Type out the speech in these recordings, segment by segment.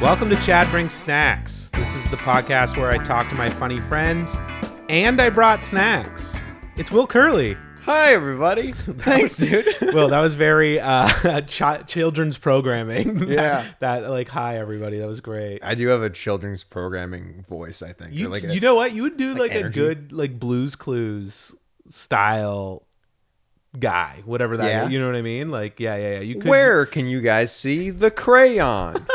Welcome to Chad Brings Snacks. This is the podcast where I talk to my funny friends, and I brought snacks. It's Will Curley. Hi, everybody. Thanks, dude. Well, that was very children's programming. Yeah. That like, hi, everybody. That was great. I do have a children's programming voice, I think. You, Or like you know what? You would do like energy. a good like Blue's Clues style guy, whatever that Yeah. is. You know what I mean? Like, yeah. You could. Where can you guys see the crayon?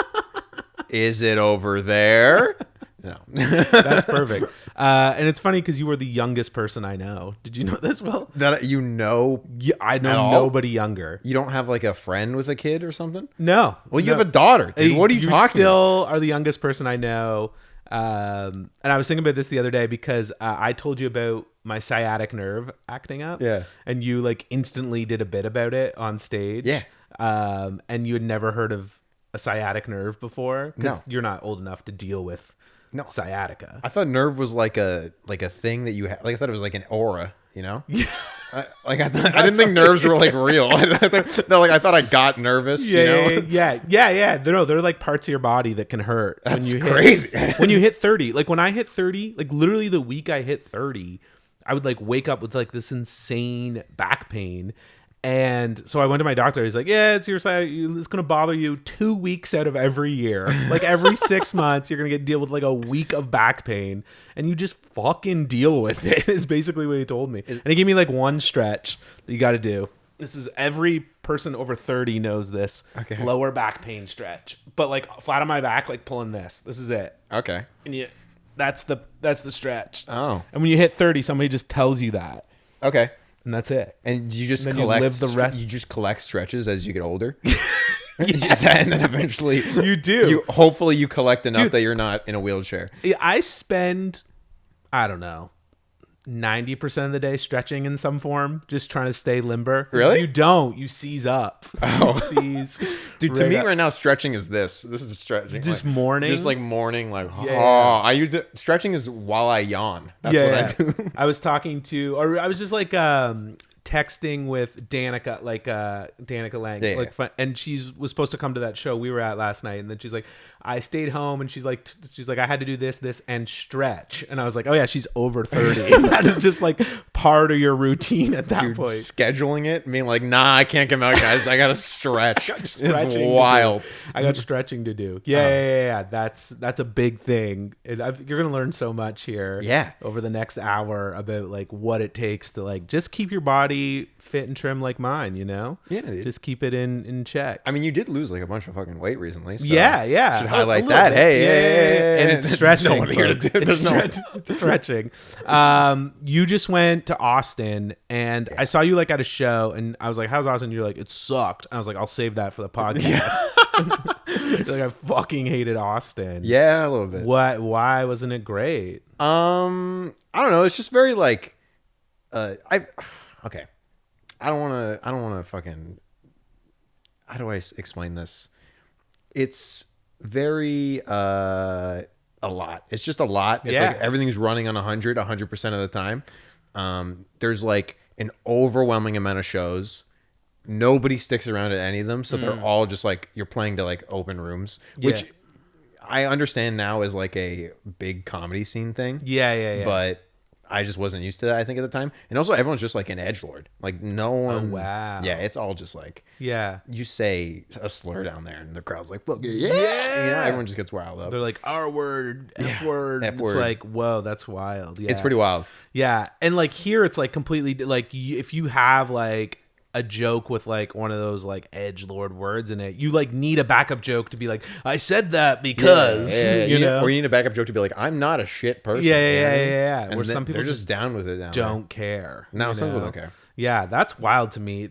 Is it over there? No. That's perfect. And it's funny because you were the youngest person I know. Did you know this, Will? That you know, Yeah, I At know all? nobody younger. you don't have like a friend with a kid or something? No. Well, you no. have a daughter, dude. What are you talking still are the youngest person I know. And I was thinking about this the other day because I told you about my sciatic nerve acting up. Yeah. And you like instantly did a bit about it on stage. Yeah. And you had never heard of a sciatic nerve before because No. you're not old enough to deal with No. sciatica. I thought nerve was like a thing that you had. Like I thought it was like an aura, you know? I didn't think nerves were like real. I thought I got nervous. You know? Yeah. They're like parts of your body that can hurt. That's when you crazy. when you hit 30, like when I hit 30, like literally the week I hit 30, I would like wake up with like this insane back pain. And so I went to my doctor. He's like, yeah, it's your side. It's going to bother you 2 weeks out of every year. Like every 6 months, you're going to deal with like a week of back pain. And you just fucking deal with it is basically what he told me. And he gave me like one stretch that you got to do. This is every person over 30 knows this. Okay. Lower back pain stretch. But like flat on my back, like pulling this. This is it. Okay. And that's the stretch. Oh. And when you hit 30, somebody just tells you that. Okay. And that's it. And you just And then you collect live the rest- You just collect stretches as you get older. Yes. And then eventually You do. Hopefully you collect enough Dude. that you're not in a wheelchair. I spend, I don't know, 90% of the day stretching in some form, just trying to stay limber. Really? If you don't, you seize up. Oh. You seize. Dude, to me up. right now, stretching is this. This is stretching. Just like, morning? Just like morning, like, Yeah. I use it. Stretching is while I yawn. That's what I do. I was talking to, or I was just like texting with Danica, like Danica Lang, Yeah, like, and she was supposed to come to that show we were at last night, and then she's like, I stayed home, and she's like, I had to do this, and stretch, and I was like, oh yeah, she's over 30. And that is just like part of your routine at that Dude, point. scheduling it, being like, nah, I can't come out, guys. I gotta stretch. It's Stretching to do. wild. I got stretching to do. Yeah. That's a big thing. You're gonna learn so much here. Yeah. Over the next hour about like what it takes to like just keep your body fit and trim like mine. You know. Yeah, dude. Just keep it in check. I mean, you did lose like a bunch of fucking weight recently. So Yeah. Should A highlight little that. bit. Hey, And it's There's stretching. no one here to folks. do- there's no one. It's stretching. You just went to Austin, and I saw you like at a show, and I was like, "How's Austin?" You're like, "It sucked." And I was like, "I'll save that for the podcast." You're like, I fucking hated Austin. Yeah, a little bit. What? Why wasn't it great? I don't know. It's just very like, okay. I don't want to fucking, how do I explain this? It's very, a lot. It's just a lot. It's like everything's running on 100% of the time. There's like an overwhelming amount of shows. Nobody sticks around at any of them. So they're all just like, you're playing to like open rooms, which I understand now is like a big comedy scene thing. Yeah. But I just wasn't used to that, I think, at the time. And also, everyone's just like an edgelord. Like, no one. Oh, wow. Yeah, it's all just like, Yeah. you say a slur down there, and the crowd's like, fuck yeah. You know, everyone just gets riled up. They're like, R word, F word. F It's word. like, whoa, that's wild. Yeah. It's pretty wild. Yeah. And like here, it's like completely like if you have like a joke with like one of those like edgelord words in it, you like need a backup joke to be like, I said that because you know, or you need a backup joke to be like, I'm not a shit person. Yeah. And Where some people they're just down with it. Down don't care. No, you some people know? don't care. Yeah, that's wild to me.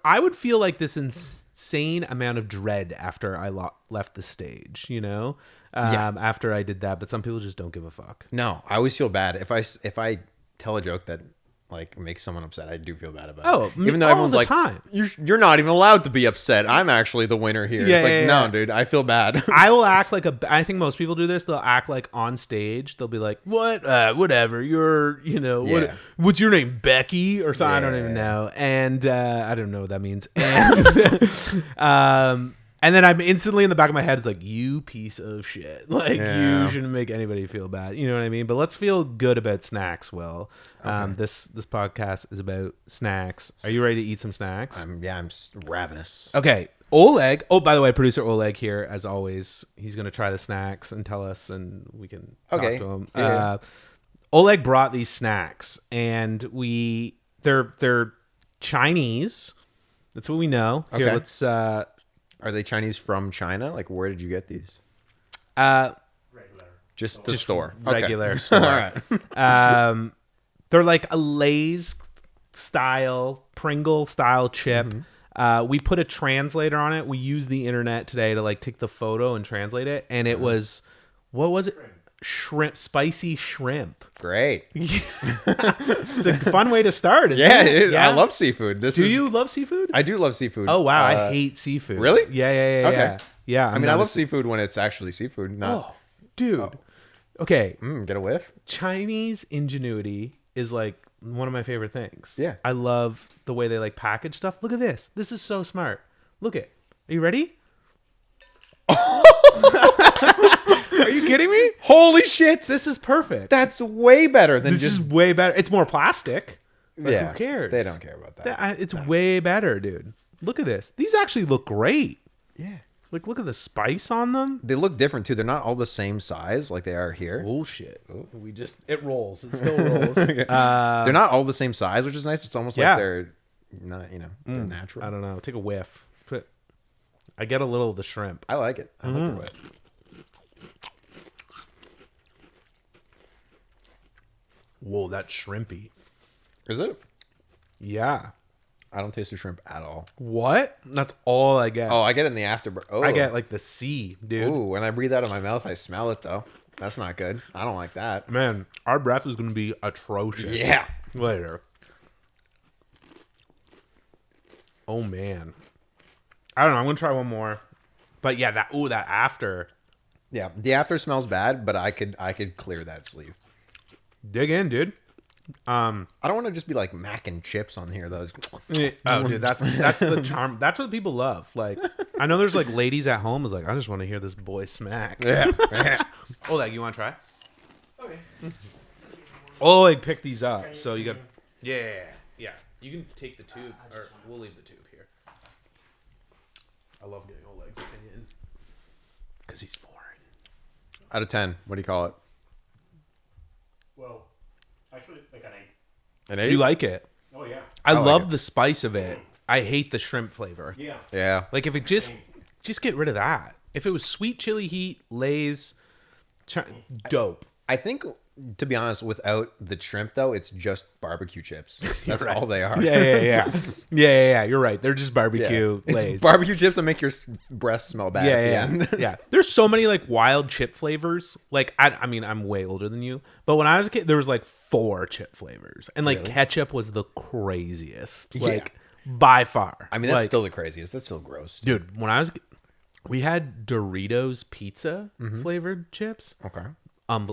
I would feel like this insane amount of dread after I left the stage, you know, after I did that. But some people just don't give a fuck. No, I always feel bad if I tell a joke that like makes someone upset. I do feel bad about Oh, it. Even though all everyone's the like, time. You're not even allowed to be upset. I'm actually the winner here. Yeah, It's like, yeah, no, yeah. dude, I feel bad. I will act like I think most people do this. They'll act like on stage. They'll be like, "What? Whatever. You're, you know, Yeah. what's your name, Becky or something? I don't even know." And I don't know what that means. And And then I'm instantly in the back of my head, it's like, you piece of shit. Like, Yeah. you shouldn't make anybody feel bad. You know what I mean? But let's feel good about snacks, Will. This podcast is about snacks. Are you ready to eat some snacks? I'm ravenous. Okay. Oleg. Oh, by the way, producer Oleg here, as always. He's going to try the snacks and tell us, and we can talk to him. Yeah. Oleg brought these snacks, and they're Chinese. That's what we know. Here, Okay. let's... Are they Chinese from China? Like, where did you get these? Regular. Just the store. Regular Okay. store. All right. They're like a Lay's style, Pringle style chip. We put a translator on it. We used the internet today to like take the photo and translate it. And it was, what was it? Shrimp, spicy shrimp. Great. It's a fun way to start, isn't Yeah, it? dude, I love seafood. Do you love seafood? I do love seafood. Oh, wow. I hate seafood. Really? Yeah. Okay. Yeah. I mean, I love seafood when it's actually seafood. Not, Oh, dude. Okay. get a whiff. Chinese ingenuity is like one of my favorite things. Yeah. I love the way they like package stuff. Look at this. This is so smart. Look it. Are you ready? Are you kidding me? Holy shit! This is perfect. That's way better than This just. is way better. It's more plastic. But Yeah, who cares? they don't care about that. It's way better, dude. Look at this. These actually look great. Yeah. Like, look at the spice on them. They look different too. They're not all the same size like they are here. Bullshit. It rolls. It still rolls. They're not all the same size, which is nice. It's almost Yeah. like they're not, they're natural. I don't know. Take a whiff. I get a little of the shrimp. I like it. I like the way. Whoa, that's shrimpy. Is it? Yeah. I don't taste the shrimp at all. What? That's all I get. Oh, I get it in the afterburn. Oh, I get like the sea, dude. Ooh, when I breathe out of my mouth, I smell it though. That's not good. I don't like that. Man, our breath is going to be atrocious. Yeah. Later. Oh, man. I don't know. I'm going to try one more. But yeah, that after. Yeah. The after smells bad, but I could clear that sleeve. Dig in, dude. I don't want to just be like mac and chips on here though. Oh, dude, that's the charm. That's what people love. Like, I know there's like ladies at home is like, I just want to hear this boy smack. Yeah. Oh, like, you want to try? Okay. Oh, like, pick these up. So you got, yeah. You can take the tube, or we'll leave the tube here. I love getting Oleg's opinion because he's foreign. Out of 10, what do you call it? Well, actually, like an 8. An 8? You like it? Oh yeah. I like love it. the spice of it. I hate the shrimp flavor. Yeah. Yeah. Like, if it just get rid of that. If it was sweet chili heat, Lay's, dope. I think, to be honest, without the shrimp though, it's just barbecue chips. That's right. all they are. Yeah. You're right. They're just barbecue Lay's. It's barbecue chips that make your breath smell bad. at the end. Yeah. There's so many like wild chip flavors. Like, I mean, I'm way older than you, but when I was a kid, there was like 4 chip flavors, and like ketchup was the craziest. Like, by far. I mean, that's Like, still the craziest. That's still gross. dude. When I was, we had Doritos pizza flavored chips. Okay.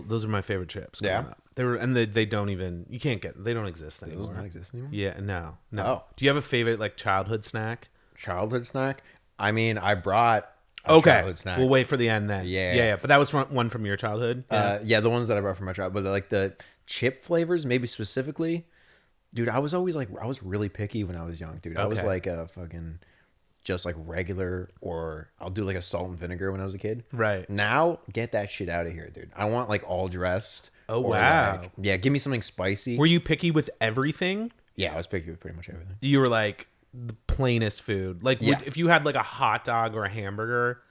Those are my favorite chips. Yeah. Up. They were, and they don't even. You can't get. They don't exist Do anymore. those not exist anymore? Yeah. No. Oh. Do you have a favorite like childhood snack? Childhood snack? I mean, I brought a Okay. childhood snack. We'll wait for the end then. Yeah. Yeah. But that was one from your childhood. Yeah, the ones that I brought from my childhood. But like the chip flavors, maybe specifically. Dude, I was always like, I was really picky when I was young, dude. I was Okay. like a fucking, just like regular, or I'll do like a salt and vinegar when I was a kid. Right. Now, get that shit out of here, dude. I want like all dressed. Oh, or, wow. like, yeah, give me something spicy. Were you picky with everything? Yeah, I was picky with pretty much everything. You were like the plainest food. Like, Yeah. if you had like a hot dog or a hamburger,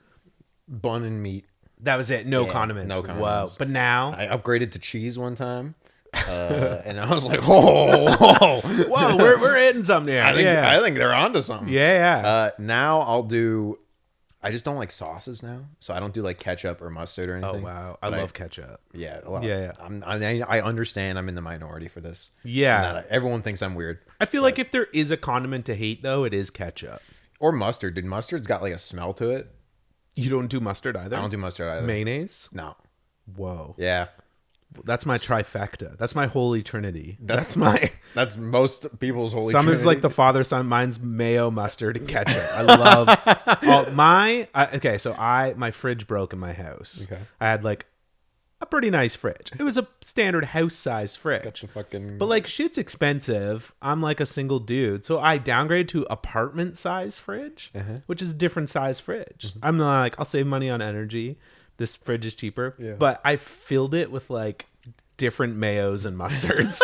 Bun and meat. that was it. No Yeah, condiments. no Whoa. condiments. But now, I upgraded to cheese one time. And I was like, whoa. whoa, we're hitting something here. I think they're onto something. Yeah. Now I'll do. I just don't like sauces now, so I don't do like ketchup or mustard or Oh anything. wow, I But love ketchup. Yeah, a lot. Yeah. I understand. I'm in the minority for this. Yeah. And everyone thinks I'm weird. I feel like if there is a condiment to hate, though, it is ketchup. Or mustard, dude. Mustard's got like a smell to it. You don't do mustard either. I don't do mustard either. Mayonnaise. No. Whoa. Yeah. That's my trifecta. That's my holy trinity. That's my. That's most people's holy. Some is like the father son. Mine's mayo, mustard, and ketchup. I love okay. So my fridge broke in my house. Okay. I had like a pretty nice fridge. It was a standard house size fridge. But like shit's expensive. I'm like a single dude, so I downgraded to apartment size fridge, which is a different size fridge. I'm like, I'll save money on energy. This fridge is cheaper, but I filled it with like different mayos and mustards.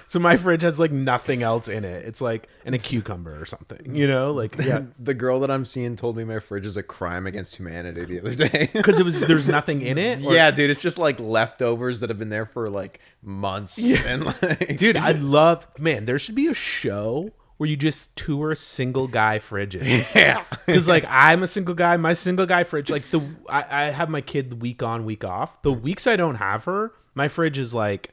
So my fridge has like nothing else in it. It's like a cucumber or something, you know? Like the girl that I'm seeing told me my fridge is a crime against humanity the other day. Because there's nothing in it? Yeah, dude, it's just like leftovers that have been there for like months. Yeah. And like, dude, there should be a show where you just tour single guy fridges. Yeah. Because like I'm a single guy, my single guy fridge, like I have my kid the week on, week off. The weeks I don't have her, my fridge is like,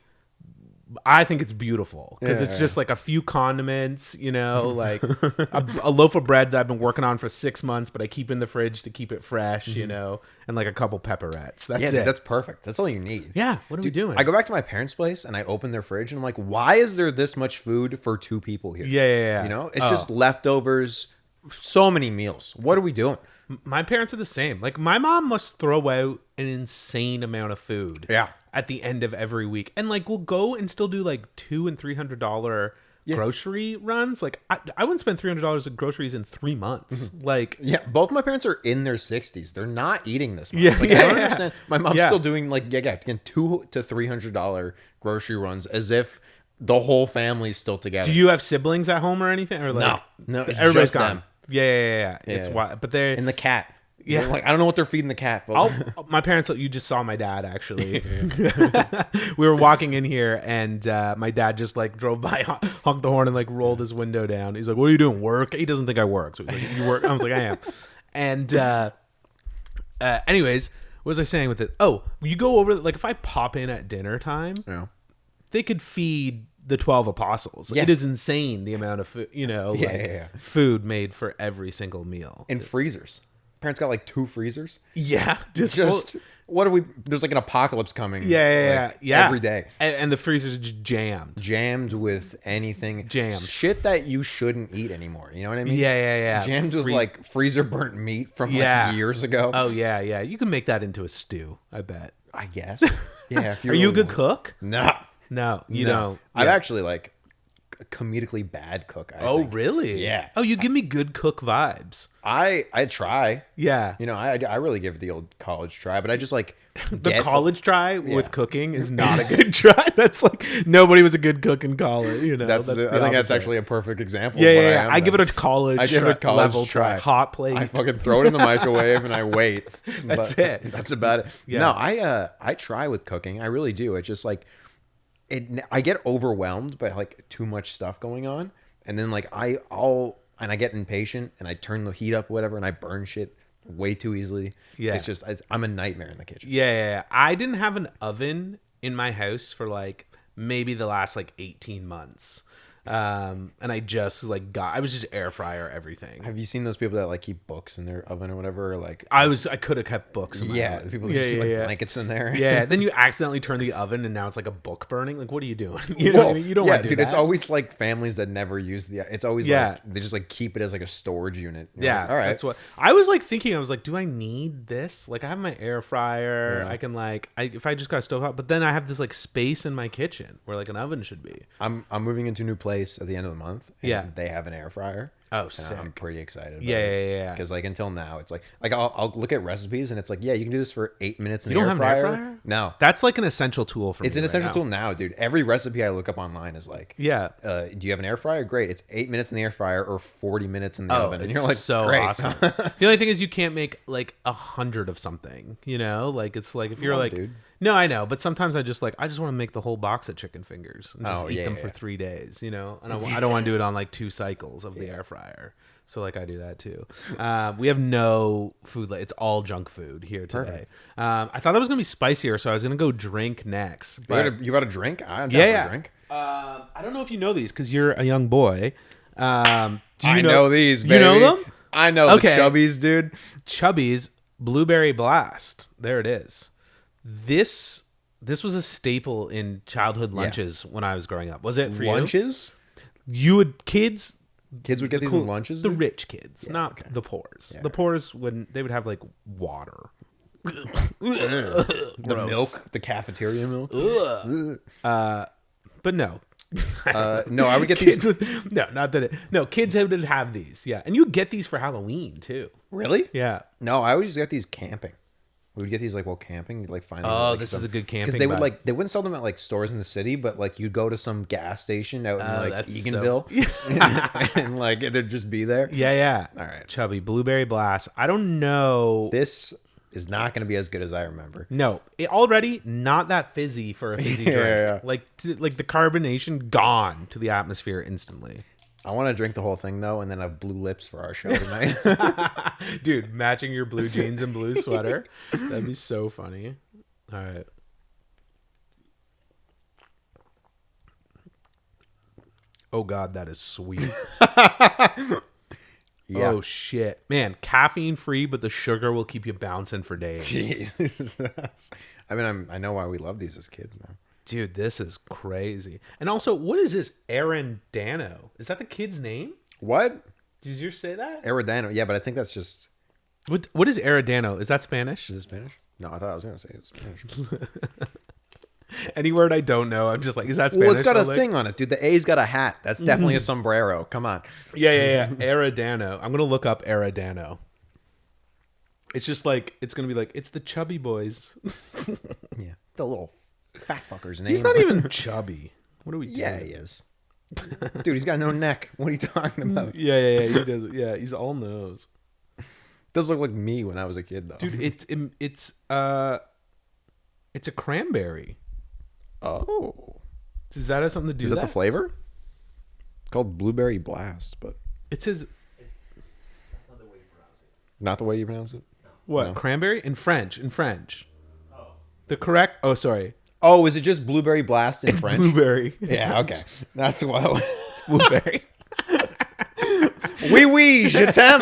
I think it's beautiful because it's just like a few condiments, you know, like a loaf of bread that I've been working on for 6 months, but I keep in the fridge to keep it fresh, you know, and like a couple pepperettes. That's it. Dude, that's perfect. That's all you need. Yeah. What are we doing? I go back to my parents' place and I open their fridge and I'm like, why is there this much food for 2 people here? Yeah. You know, it's just leftovers. So many meals. What are we doing? My parents are the same. Like my mom must throw out an insane amount of food. Yeah. At the end of every week, and like we'll go and still do like $200 and $300 grocery runs. Like I wouldn't spend $300 in groceries in 3 months. Like both my parents are in their 60s. They're not eating this much. Yeah, I don't understand. My mom's still doing like again $200 to $300 grocery runs as if the whole family's still together. Do you have siblings at home or anything? Or like no, it's everybody's just gone. them. Yeah. It's wild, but they're and the cat. Yeah, like I don't know what they're feeding the cat. But my parents. You just saw my dad actually. We were walking in here, and my dad just like drove by, honked the horn, and like rolled his window down. He's like, "What are you doing? Work?" He doesn't think I work, so he's like, "You work?" I was like, "I am." And anyways, what was I saying with it? Oh, you go over like if I pop in at dinner time, they could feed the 12 apostles. It is insane the amount of food, you know, food made for every single meal. And freezers. Parents got like 2 freezers. Yeah, what are we? There's like an apocalypse coming. Yeah. Every day, and the freezers are just jammed with anything. Jammed shit that you shouldn't eat anymore. You know what I mean? Yeah. Jammed with like freezer burnt meat from like years ago. Oh yeah. You can make that into a stew. I bet. I guess. Yeah. Are you a good cook? No, you don't. I'm actually like a comedically bad cook. I think. Really? Yeah. Oh, you give me good cook vibes. I try. Yeah. You know, I really give it the old college try, but I just like the college try with cooking is not a good try. That's like nobody was a good cook in college. You know, I think that's actually a perfect example. Yeah. I give it a college. I give it a college level try. Hot plate. I fucking throw it in the microwave and I wait. That's it. That's about it. Yeah. No, I try with cooking. I really do. It's just like I get overwhelmed by like too much stuff going on, and then like I get impatient and I turn the heat up, whatever, and I burn shit way too easily. Yeah, it's just I'm a nightmare in the kitchen. Yeah. I didn't have an oven in my house for like maybe the last like 18 months. And I just like I was just air fryer everything. Have you seen those people that like keep books in their oven or whatever? Or like I could have kept books in my oven. People just keep like blankets in there. Yeah, then you accidentally turn the oven and now it's like a book burning. Like, what are you doing? You know what I mean? You don't want to do that. It's always like families that never use it's always like they just like keep it as like a storage unit. You're like, all right. That's what I was like thinking. I was like, do I need this? Like I have my air fryer. I can if I just got a stove out, but then I have this like space in my kitchen where like an oven should be. I'm moving into a new place at the end of the month. And they have an air fryer. Oh, sick. I'm pretty excited about Yeah. Because like until now, it's like I'll look at recipes and it's like, you can do this for 8 minutes in the air fryer. You don't have an air fryer? No. That's like an essential tool for me. It's an essential tool now, dude. Every recipe I look up online is like, do you have an air fryer? Great. It's 8 minutes in the air fryer or 40 minutes in the oven. And you're like, so great. Awesome. The only thing is you can't make like 100 of something, you know? Like it's like if you're like, dude. No, I know, but sometimes I just want to make the whole box of chicken fingers and just eat them for 3 days, you know? And I don't want to do it on like 2 cycles of the air fryer. So like I do that too. We have no food. It's all junk food here today. I thought that was going to be spicier, so I was going to go drink next. But you got a drink? I'm down for a drink. I don't know if you know these because you're a young boy. Do you know these, baby. You know them? I know the Chubbies, dude. Chubbies Blueberry Blast. There it is. This this was a staple in childhood lunches when I was growing up. Was it for Lunches? you? You would kids Kids would get these in lunches? The dude? rich kids, not the poors. Yeah. The poors would have like water. The milk, the cafeteria milk. But no. No, I would get Kids these. would, no, not that. No, kids would have these. Yeah, and you get these for Halloween too. Really? Yeah. No, I always get these camping. We would get these like while camping. You'd, like find. These, Oh, like, this is a good camping. because they would vibe. like they wouldn't sell them at like stores in the city, but like you'd go to some gas station out in like that's Eganville, and like they'd just be there. Yeah, yeah. All right. Chubby blueberry blast. I don't know. This is not going to be as good as I remember. No, already not that fizzy for a fizzy drink. Yeah. Like the carbonation gone to the atmosphere instantly. I want to drink the whole thing though, and then have blue lips for our show tonight. Dude, matching your blue jeans and blue sweater. That'd be so funny. All right. Oh God, that is sweet. Yeah. Oh shit. Man, caffeine free, but the sugar will keep you bouncing for days. Jesus. I mean, I know why we love these as kids now. Dude, this is crazy. And also, what is this Arendano? Is that the kid's name? What? Did you say that? Aradano. Yeah, but I think that's just. What is Arendano? Is that Spanish? Is it Spanish? No, I thought I was going to say it was Spanish. Any word I don't know, I'm just like, is that Spanish? Well, it's got a I'm like, thing on it, dude. The A's got a hat. That's definitely a sombrero. Come on. Yeah. Arendano. I'm gonna look up Arendano. It's just like it's gonna be like it's the chubby boys. Yeah. The little fat fucker's name. He's not even chubby. What are we doing? Yeah, he is. Dude, he's got no neck. What are you talking about? Yeah. He does. Yeah, he's all nose. Does look like me when I was a kid, though. Dude, it's a cranberry. Oh. Does that have something to do? Is that with the flavor? It's called Blueberry Blast, but It says That's not the way you pronounce it. not the way you pronounce it. what? No. Cranberry in French. In French. Oh. The correct. Oh, sorry. Oh, is it just Blueberry Blast in French? Blueberry. Yeah, okay. That's what. Blueberry. Oui, je t'aime.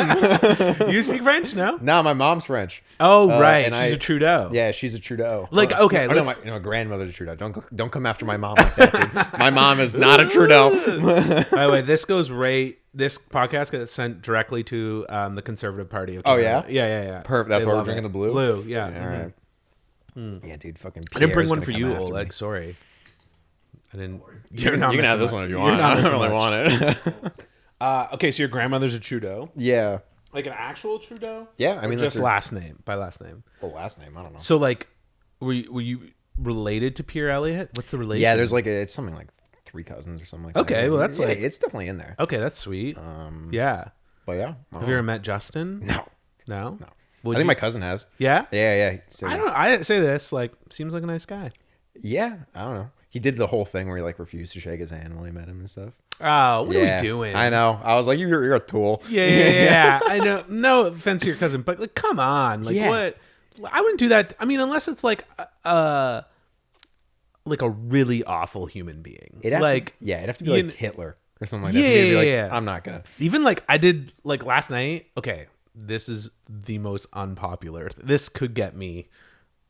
You speak French? No. No, my mom's French. Oh, right. and She's a Trudeau. Yeah, she's a Trudeau. Like, okay, Oh, no, let's- my grandmother's a Trudeau. Don't come after my mom like that, dude. My mom is not a Trudeau. By the way, this podcast gets sent directly to the Conservative Party of Oh, Canada. yeah? Yeah. Perfect. That's They why we're love drinking it. the blue? Blue, yeah. All right. Yeah, dude, fucking I didn't bring Pierre's one gonna for come you, after me. Oleg. Sorry. I didn't. You can have this one if you You're want. not I don't missing really much. want it. Okay, so your grandmother's a Trudeau, Yeah. like an actual Trudeau. Yeah, I Or mean, just that's her- last name by last name. Well, last name, I don't know. So like, were you related to Pierre Elliott? What's the relation? Yeah, there's like it's something like 3 cousins or something like that. Okay, well, that's Yeah, like- it's definitely in there. Okay, that's sweet. Yeah. But yeah, Have you ever met Justin? No, No. no. Would I think you- my cousin has. Yeah. Yeah. So, I don't. I say this like seems like a nice guy. Yeah, I don't know. He did the whole thing where he like refused to shake his hand when he met him and stuff. Oh, what yeah, are we doing? I know. I was like, you're a tool. Yeah. I know. No offense to your cousin, but like, come on. Like, Yeah. what? I wouldn't do that. I mean, unless it's like a really awful human being. It'd have Like, it'd have to be you like kn- Hitler or something like that. for me to be like, Yeah. I'm not gonna. even like I did like last night. Okay, this is the most unpopular. This could get me.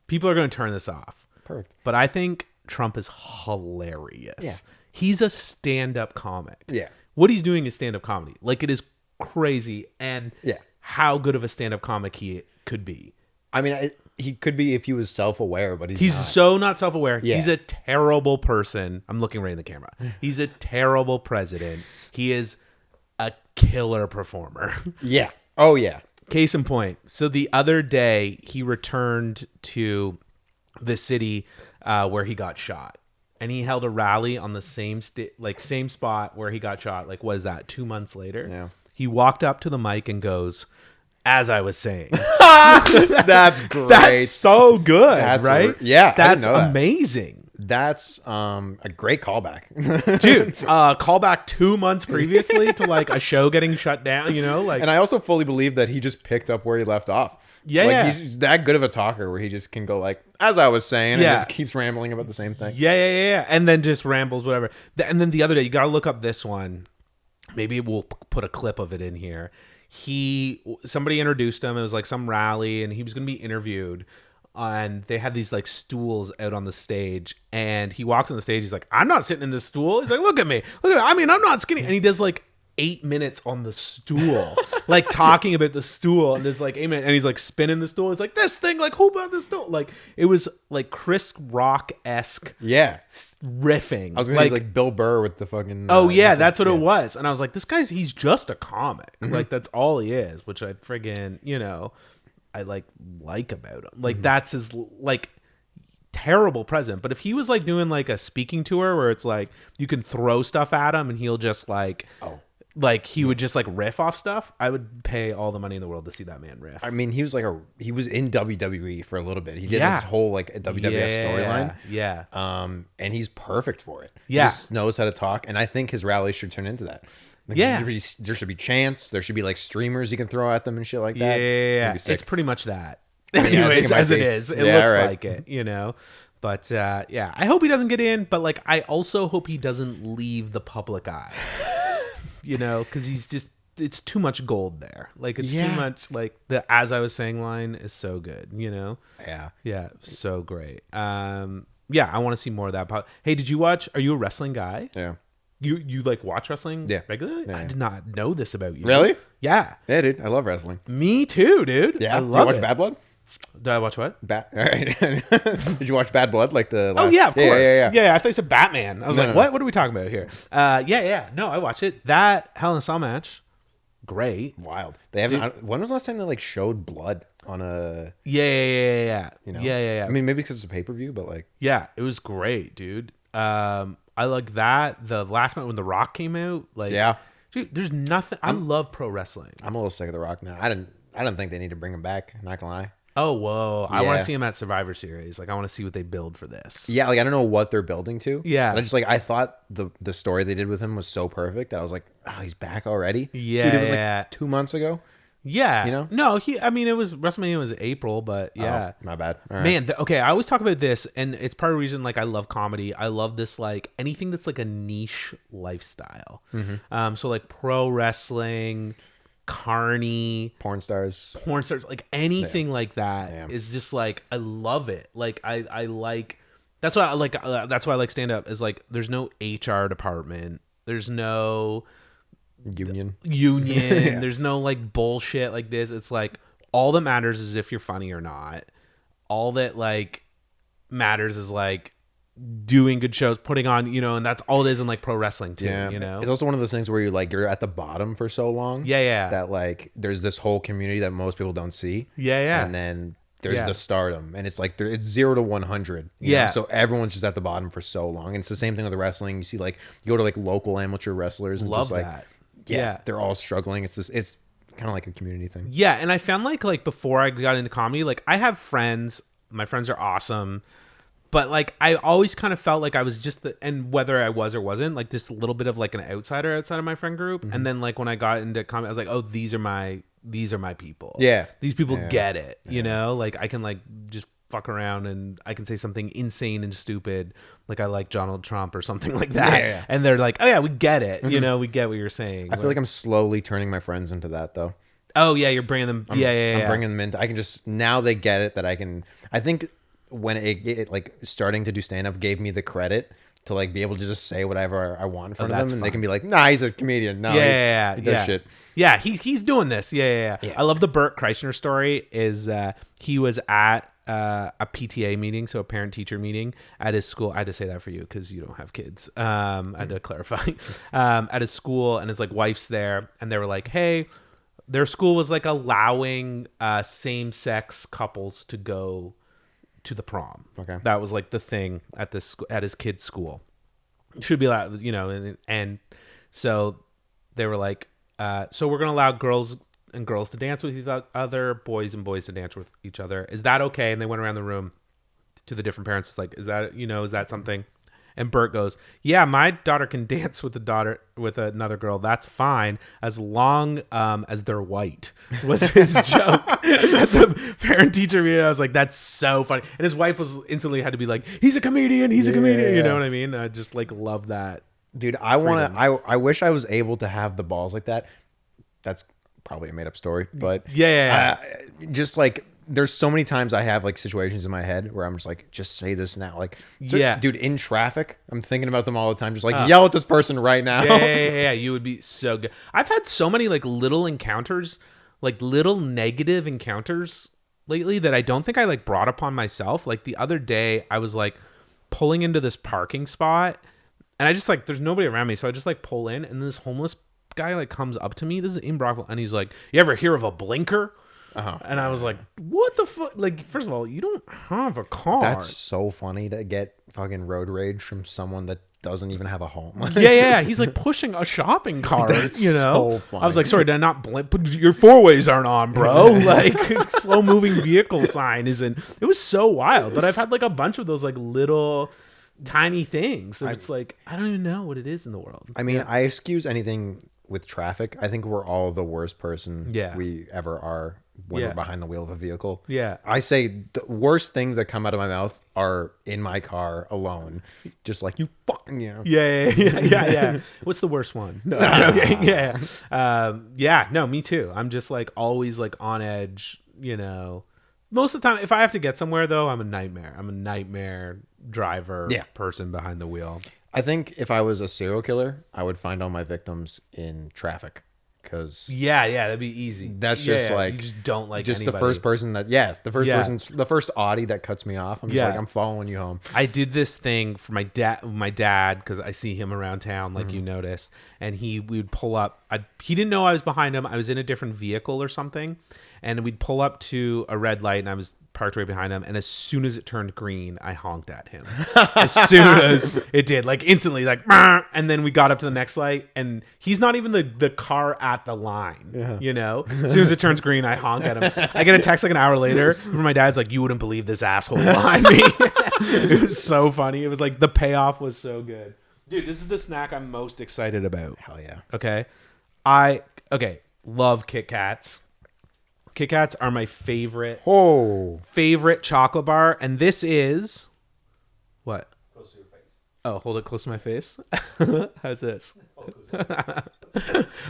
People are going to turn this off. Perfect. But I think Trump is hilarious. Yeah. He's a stand-up comic. Yeah. What he's doing is stand-up comedy. Like, it is crazy. And Yeah. how good of a stand-up comic he could be. I mean, he could be if he was self-aware, but he's He's not. so not self-aware. Yeah. He's a terrible person. I'm looking right in the camera. He's a terrible president. He is a killer performer. Yeah. Oh yeah. Case in point. So the other day, he returned to the city where he got shot, and he held a rally on the same same spot where he got shot. Like, what is that? 2 months later. Yeah. He walked up to the mic and goes, "As I was saying." That's great. That's so good, That's right? yeah, I didn't That's know that. amazing. That's a great callback. Dude, call back 2 months previously to like a show getting shut down, you know? Like, And I also fully believe that he just picked up where he left off. Yeah, like, yeah. He's that good of a talker where he just can go like, as I was saying, Yeah. and just keeps rambling about the same thing. yeah. And then just rambles, whatever. And then the other day, you got to look up this one. Maybe we'll put a clip of it in here. Somebody introduced him. It was like some rally, and he was going to be interviewed and they had these like stools out on the stage, and he walks on the stage. He's like, I'm not sitting in this stool. He's like, look at me. I mean, I'm not skinny. And he does like 8 minutes on the stool, like talking about the stool, and there's like 8 minutes, and he's like spinning the stool. He's like, this thing, like, who bought this stool? Like, it was like Chris Rock-esque riffing. I was gonna use like Bill Burr with the fucking that's what it was. And I was like, this guy's, he's just a comic. Like, that's all he is, which I friggin', you know, I like about him. Like, that's his like terrible present. But if he was like doing like a speaking tour where it's like you can throw stuff at him and he'll just like like he would just like riff off stuff, I would pay all the money in the world to see that man riff. I mean, he was in WWE for a little bit. He did this whole like WWF storyline. Yeah. And he's perfect for it. Yeah. He just knows how to talk, and I think his rallies should turn into that. Like, there should be chants. There should be like streamers you can throw at them and shit like that. Yeah. It's pretty much that. Anyways, as it is, it looks like it, you know. But yeah, I hope he doesn't get in. But like, I also hope he doesn't leave the public eye. You know, because it's too much gold there. Like, it's too much, like, the as I was saying line is so good, you know? Yeah, so great. Yeah, I want to see more of that. Hey, are you a wrestling guy? Yeah. You like watch wrestling regularly? Yeah. I did not know this about you. Really? Yeah. Yeah, dude. I love wrestling. Me too, dude. Yeah. I love you watch Bad Blood? Did I watch what? All right. Did you watch Bad Blood? Like the last... Oh yeah, of course. Yeah. I thought you said Batman. I was like, what? What are we talking about here? Yeah. No, I watched it. That Hell in a Cell match, great. Wild. They haven't. When was the last time they like showed blood on a? Yeah. You know. Yeah. I mean, maybe because it's a pay-per-view, but like. Yeah, it was great, dude. I like that. The last match when The Rock came out, like, dude, there's nothing. I love pro wrestling. I'm a little sick of The Rock now. I don't think they need to bring him back. Not gonna lie. Oh, whoa. I want to see him at Survivor Series. Like, I want to see what they build for this. Yeah, like, I don't know what they're building to. Yeah. And I thought the story they did with him was so perfect that I was like, oh, he's back already? Yeah. Dude, it was like 2 months ago. Yeah. You know? No, it was, WrestleMania was April, but yeah. Oh, my bad. All right. Man, okay, I always talk about this, and it's part of the reason, like, I love comedy. I love this, like, anything that's, like, a niche lifestyle. So, like, pro wrestling... Carney, porn stars, like anything like that is just like, I love it. Like I like, that's why I like stand up, is like, there's no HR department, there's no union there's no like bullshit like this. It's like, all that matters is if you're funny or not. All that like matters is like doing good shows, putting on, you know, and that's all it is in like pro wrestling too. You know, it's also one of those things where you're at the bottom for so long. That like there's this whole community that most people don't see. And then there's the stardom, and it's like it's 0 to 100. You know? So everyone's just at the bottom for so long. And it's the same thing with the wrestling. You see, like, you go to like local amateur wrestlers and love just like that. They're all struggling. It's kind of like a community thing. Yeah, and I found like before I got into comedy, like, I have friends. My friends are awesome. But like, I always kind of felt like I was just and whether I was or wasn't, like, just a little bit of like an outsider outside of my friend group. And then like when I got into comedy, I was like, oh, these are my people. Yeah. These people get it. You know, like, I can like just fuck around and I can say something insane and stupid, like I like Donald Trump or something like that. And they're like, oh yeah, we get it. You know, we get what you're saying. I feel like I'm slowly turning my friends into that though. Oh yeah, you're bringing them. I'm bringing them into. I can just, now they get it that I can. I think when it like starting to do stand up gave me the credit to like be able to just say whatever I want in front of them, and they can be like, nah, he's a comedian. No, he does shit. Yeah, he's doing this. Yeah. I love the Burt Kreischer story. Is he was at a PTA meeting, so a parent teacher meeting at his school. I had to say that for you because you don't have kids. I had to clarify. At his school, and his like wife's there, and they were like, hey. Their school was like allowing same-sex couples to go to the prom. Okay, that was like the thing at this at his kid's school. It should be allowed, you know, and so they were like, so we're gonna allow girls and girls to dance with each other, boys and boys to dance with each other. Is that okay? And they went around the room to the different parents. It's like, is that something? And Bert goes, yeah, my daughter can dance with another girl. That's fine, as long as they're white, was his joke at the parent teacher meeting. I was like, that's so funny. And his wife was instantly had to be like, he's a comedian. He's a comedian. You know what I mean? I just like love that. Dude, I wish I was able to have the balls like that. That's probably a made up story, but yeah. Just like there's so many times I have like situations in my head where I'm just like, just say this now. Like, Yeah. dude, in traffic, I'm thinking about them all the time. Just like yell at this person right now. Yeah. You would be so good. I've had so many like little encounters, like little negative encounters lately that I don't think I like brought upon myself. Like the other day, I was like pulling into this parking spot, and I just like there's nobody around me, so I just like pull in, and this homeless guy like comes up to me. This is in Brockville, and he's like, "You ever hear of a blinker?" And I was like, what the fuck? Like, first of all, you don't have a car. That's so funny to get fucking road rage from someone that doesn't even have a home. Yeah. He's like pushing a shopping cart, That's you know? so funny. I was like, sorry, did I not blink? Your four ways aren't on, bro. Like, slow moving vehicle sign isn't. It was so wild. But I've had like a bunch of those like little tiny things. So it's like, I don't even know what it is in the world. I mean, I excuse anything with traffic. I think we're all the worst person Yeah. we ever are when Yeah. we're behind the wheel of a vehicle. Yeah. I say the worst things that come out of my mouth are in my car alone. Just like, you fucking, you know. Yeah. What's the worst one? No, okay. Yeah. No, me too. I'm just like always like on edge, you know. Most of the time, if I have to get somewhere though, I'm a nightmare. I'm a nightmare driver person behind the wheel. I think if I was a serial killer, I would find all my victims in traffic. Because Yeah, that'd be easy. that's just like you just don't like just anybody. the first person that the first Audi that cuts me off. I'm just Yeah. like, I'm following you home. I did this thing for my dad because I see him around town, like you noticed, and we would pull up. He didn't know I was behind him. I was in a different vehicle or something, and we'd pull up to a red light, and I was parked right behind him. And as soon as it turned green, I honked at him. As soon as it did, like instantly, like, "Meow." And then we got up to the next light, and he's not even the car at the line, you know. As soon as it turns green, I honk at him. I get a text like an hour later from my dad's like, "You wouldn't believe this asshole behind me." It was so funny. It was like the payoff was so good, dude. This is the snack I'm most excited about. Hell yeah. Okay, love KitKats. KitKats are my favorite chocolate bar, and this is what? Close to your face. Oh, hold it close to my face. How's this?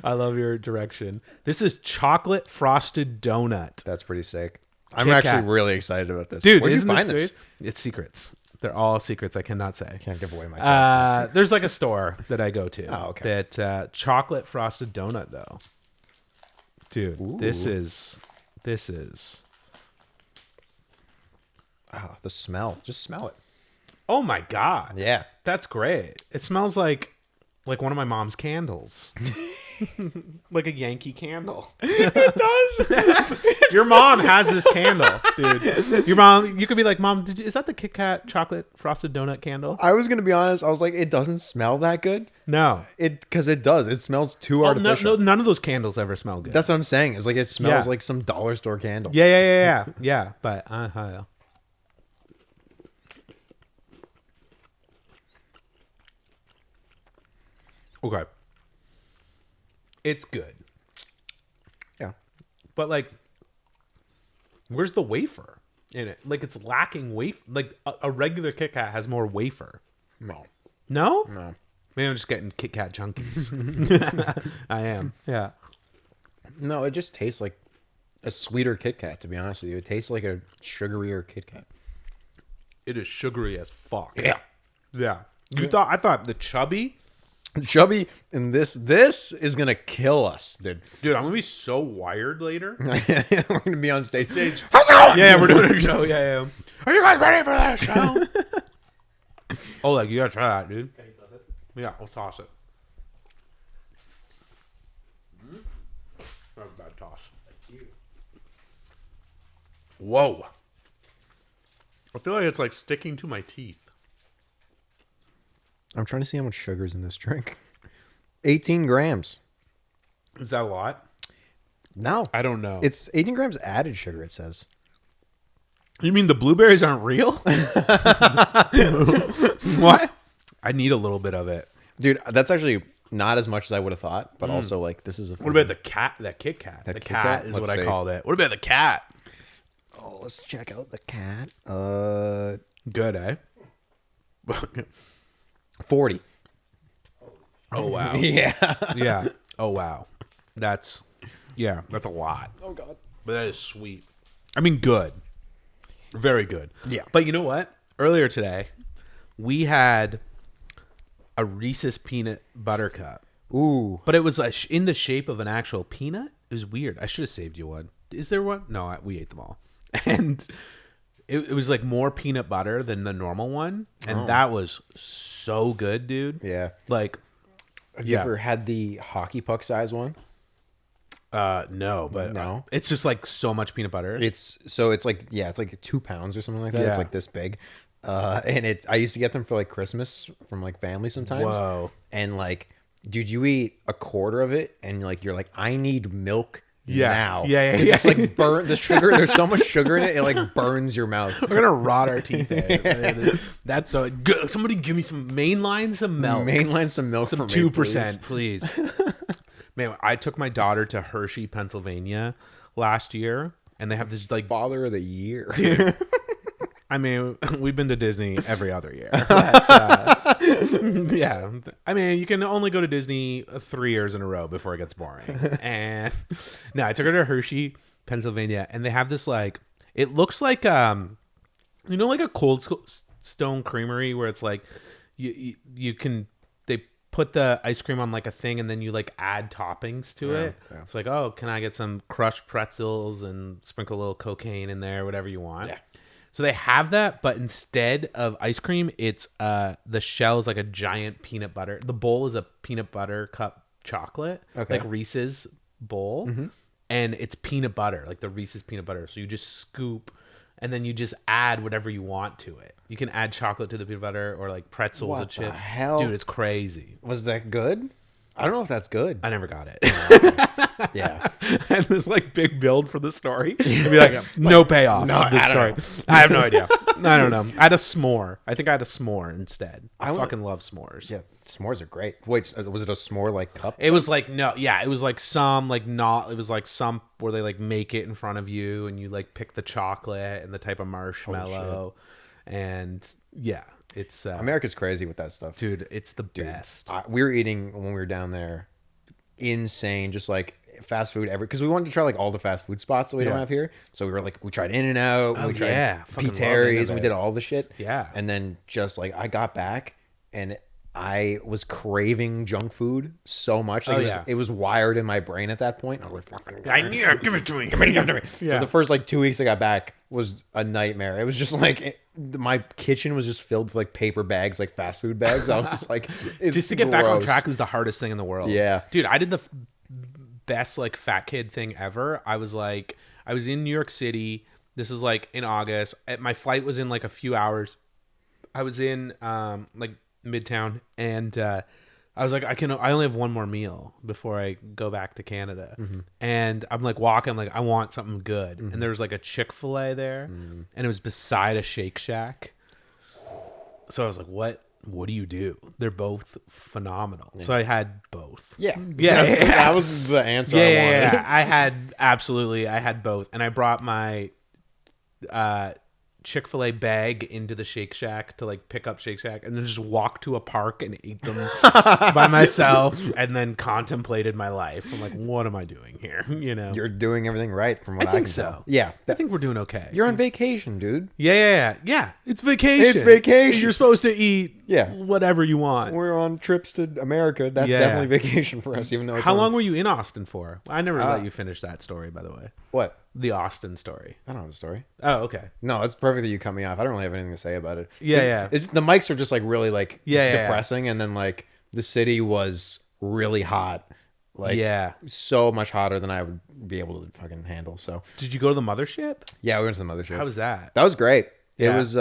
I love your direction. This is chocolate frosted donut, That's pretty sick. I'm Kit Kat. actually really excited about this. dude. Where'd you Isn't find this this? good? It's secrets. They're all secrets. I cannot say. Can't give away my chance. There's like a store that I go to. Oh, okay. That chocolate frosted donut though, dude. Ooh. This is. The smell. Just smell it. Oh my god. Yeah. That's great. It smells like one of my mom's candles. Like a Yankee candle. It does. Your mom has this candle, dude. Your mom, you could be like, "Mom, is that the KitKat chocolate frosted donut candle?" I was gonna be honest. I was like, it doesn't smell that good. No. Because it does. It smells too Oh, artificial. no, none of those candles ever smell good. That's what I'm saying. It's like it smells Yeah. like some dollar store candle. Yeah. But okay. It's good. Yeah. But like, where's the wafer in it? Like, it's lacking wafer. Like a regular Kit Kat has more wafer. No. No? No. Maybe I'm just getting Kit Kat junkies. I am. Yeah. No, it just tastes like a sweeter Kit Kat, to be honest with you. It tastes like a sugarier Kit Kat. It is sugary as fuck. Yeah. Yeah. I thought the Chubby. Chubby, and this is gonna kill us, dude. Dude, I'm gonna be so wired later. We're gonna be on stage. How's it going? Yeah, we're doing a show. Yeah. Are you guys ready for that show? Oh, like, you gotta try that, dude. Can you toss it? Yeah, we'll toss it. Not a bad toss. Thank you. Whoa. I feel like it's like sticking to my teeth. I'm trying to see how much sugar's in this drink. 18 grams. Is that a lot? No. I don't know. It's 18 grams added sugar, it says. You mean the blueberries aren't real? What? I need a little bit of it. Dude, that's actually not as much as I would have thought, but also, like, this is a... What about the cat? That Kit Kat. That The Kit cat Kat? is Let's what I see. called it. What about the cat? Oh, let's check out the cat. Good, eh? 40. Oh, wow. Yeah. Yeah. Oh, wow. That's a lot. Oh, God. But that is sweet. I mean, good. Very good. Yeah. But you know what? Earlier today, we had a Reese's peanut butter cup. Ooh. But it was in the shape of an actual peanut. It was weird. I should have saved you one. Is there one? No, we ate them all. And it was like more peanut butter than the normal one. And that was so good, dude. Yeah. Like, Have you ever had the hockey puck size one? No, but No. it's just like so much peanut butter. It's like 2 pounds or something like that. Yeah. It's like this big. And I used to get them for like Christmas from like family sometimes. Whoa. And like, dude, you eat a quarter of it and like you're like, I need milk now. Yeah. 'Cause it's like burn the sugar. There's so much sugar in it, it like burns your mouth. We're gonna rot our teeth. That's so good. Somebody give me some mainline, some milk, Mainline some milk, some for me, 2%, please. Man, I took my daughter to Hershey, Pennsylvania last year, and they have this like Father of the year. Dude. I mean, we've been to Disney every other year. But, yeah. I mean, you can only go to Disney 3 years in a row before it gets boring. And no, I took her to Hershey, Pennsylvania, and they have this like, it looks like, like a Cold Stone Creamery where it's like, you can, they put the ice cream on like a thing and then you like add toppings to it. Yeah. It's like, oh, can I get some crushed pretzels and sprinkle a little cocaine in there, whatever you want. Yeah. So they have that, but instead of ice cream, it's the shell is like a giant peanut butter. The bowl is a peanut butter cup chocolate, like Reese's bowl, and it's peanut butter, like the Reese's peanut butter. So you just scoop, and then you just add whatever you want to it. You can add chocolate to the peanut butter or like pretzels What and chips. the hell? Dude, it's crazy. Was that good? I don't know if that's good. I never got it. Yeah. And this like big build for the story. It'd be like no payoff of this I story. don't I have no idea. I don't know. I had a s'more. I think I had a s'more instead. I fucking love s'mores. Yeah. S'mores are great. Wait, was it a s'more like cup? It was like it was like some like not. It was like some where they like make it in front of you and you like pick the chocolate and the type of marshmallow, and yeah, it's America's crazy with that stuff. dude. It's the best. We were eating when we were down there, insane, just like fast food because we wanted to try like all the fast food spots that we don't have here. So we tried In-N-Out, we tried fucking Pete love Terry's, we In-N-Out. did all the shit. Yeah. And then just like I got back and I was craving junk food so much. Like it was wired in my brain at that point. I was like, fucking, I need it. Give it to me. give it to me. So the first like 2 weeks I got back was a nightmare. It was just like my kitchen was just filled with like paper bags, like fast food bags. I was just like, it's Just to get back on gross. track is the hardest thing in the world. Yeah. Dude, I did the best like fat kid thing ever. I was in New York City. This is like in August. My flight was in like a few hours. I was in like Midtown, and I was like, I only have one more meal before I go back to Canada. And I'm like walking, I'm like, I want something good. And there was like a Chick-fil-A there, and it was beside a Shake Shack. So I was like, what do you do? They're both phenomenal. So I had both. Yeah. Yeah. That was the answer I wanted. Yeah. I had both. And I brought my Chick-fil-A bag into the Shake Shack to like pick up Shake Shack and then just walk to a park and ate them by myself and then contemplated my life. I'm like, what am I doing here? You know, You're doing everything right from what I think can so. tell. Yeah. I think we're doing okay. You're on vacation, dude. Yeah. It's vacation. It's vacation. You're supposed to eat Yeah. whatever you want. We're on trips to America. That's Yeah. definitely vacation for us, even though it's How on- long were you in Austin for? I never let you finish that story, by the way. What? The Austin story. I don't know the story. Oh, okay. No, it's perfect that you cut me off. I don't really have anything to say about it. Yeah. The mics are just like really like Yeah. depressing, and then like the city was really hot. Like so much hotter than I would be able to fucking handle. So Did you go to the mothership? yeah, we went to the mothership. How was that? That was great. It Yeah. was